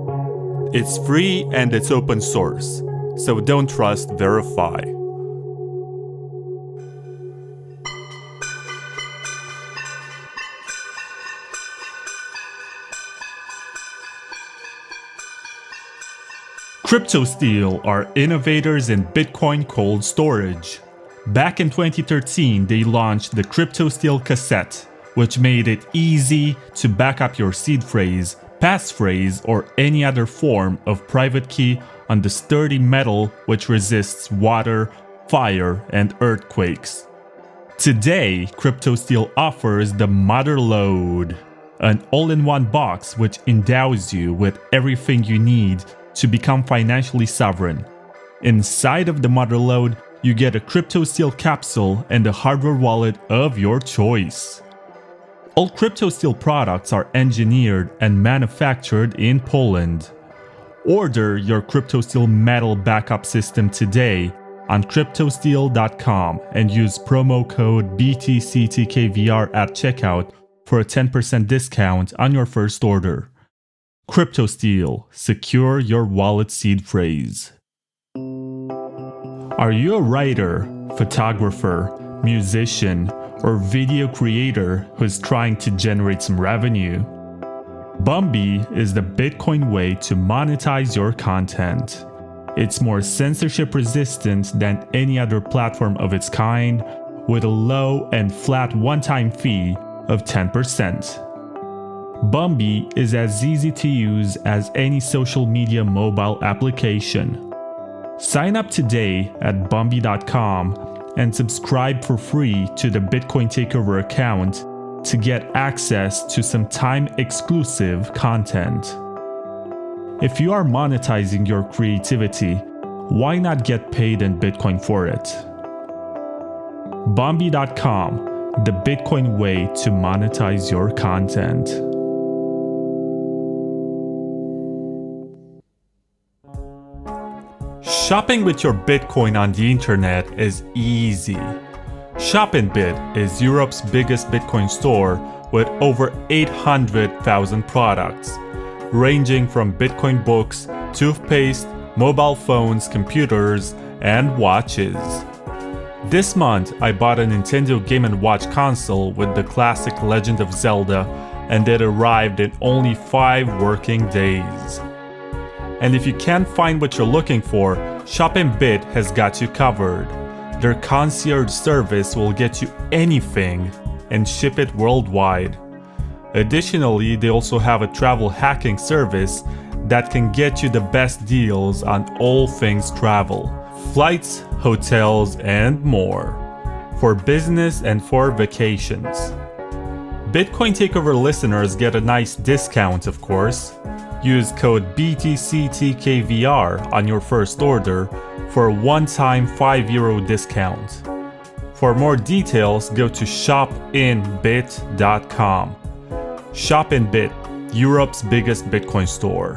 It's free and it's open source, so don't trust, verify. CryptoSteel are innovators in Bitcoin cold storage. Back in 2013, they launched the CryptoSteel cassette, which made it easy to back up your seed phrase, passphrase, or any other form of private key on the sturdy metal which resists water, fire, and earthquakes. Today, CryptoSteel offers the Motherload, an all-in-one box which endows you with everything you need to become financially sovereign. Inside of the Motherload, you get a CryptoSteel capsule and a hardware wallet of your choice. All CryptoSteel products are engineered and manufactured in Poland. Order your CryptoSteel metal backup system today on coinsulting.tech and use promo code BTCTKVR at checkout for a 10% discount on your first order. CryptoSteel, secure your wallet seed phrase. Are you a writer, photographer, musician, or video creator who's trying to generate some revenue? Bumby is the Bitcoin way to monetize your content. It's more censorship resistant than any other platform of its kind, with a low and flat one-time fee of 10%. Bumby is as easy to use as any social media mobile application. Sign up today at bumby.com and subscribe for free to the Bitcoin Takeover account to get access to some time-exclusive content. If you are monetizing your creativity, why not get paid in Bitcoin for it? Bumby.com, the Bitcoin way to monetize your content. Shopping with your Bitcoin on the internet is easy. Shop&Bit is Europe's biggest Bitcoin store with over 800,000 products, ranging from Bitcoin books, toothpaste, mobile phones, computers, and watches. This month, I bought a Nintendo Game & Watch console with the classic Legend of Zelda, and it arrived in only 5 working days. And if you can't find what you're looking for, Shop&Bit has got you covered. Their concierge service will get you anything and ship it worldwide. Additionally, they also have a travel hacking service that can get you the best deals on all things travel, flights, hotels, and more, for business and for vacations. Bitcoin Takeover listeners get a nice discount, of course. Use code BTCTKVR on your first order for a one-time €5 discount. For more details, go to shopinbit.com. Shop&Bit, Europe's biggest Bitcoin store.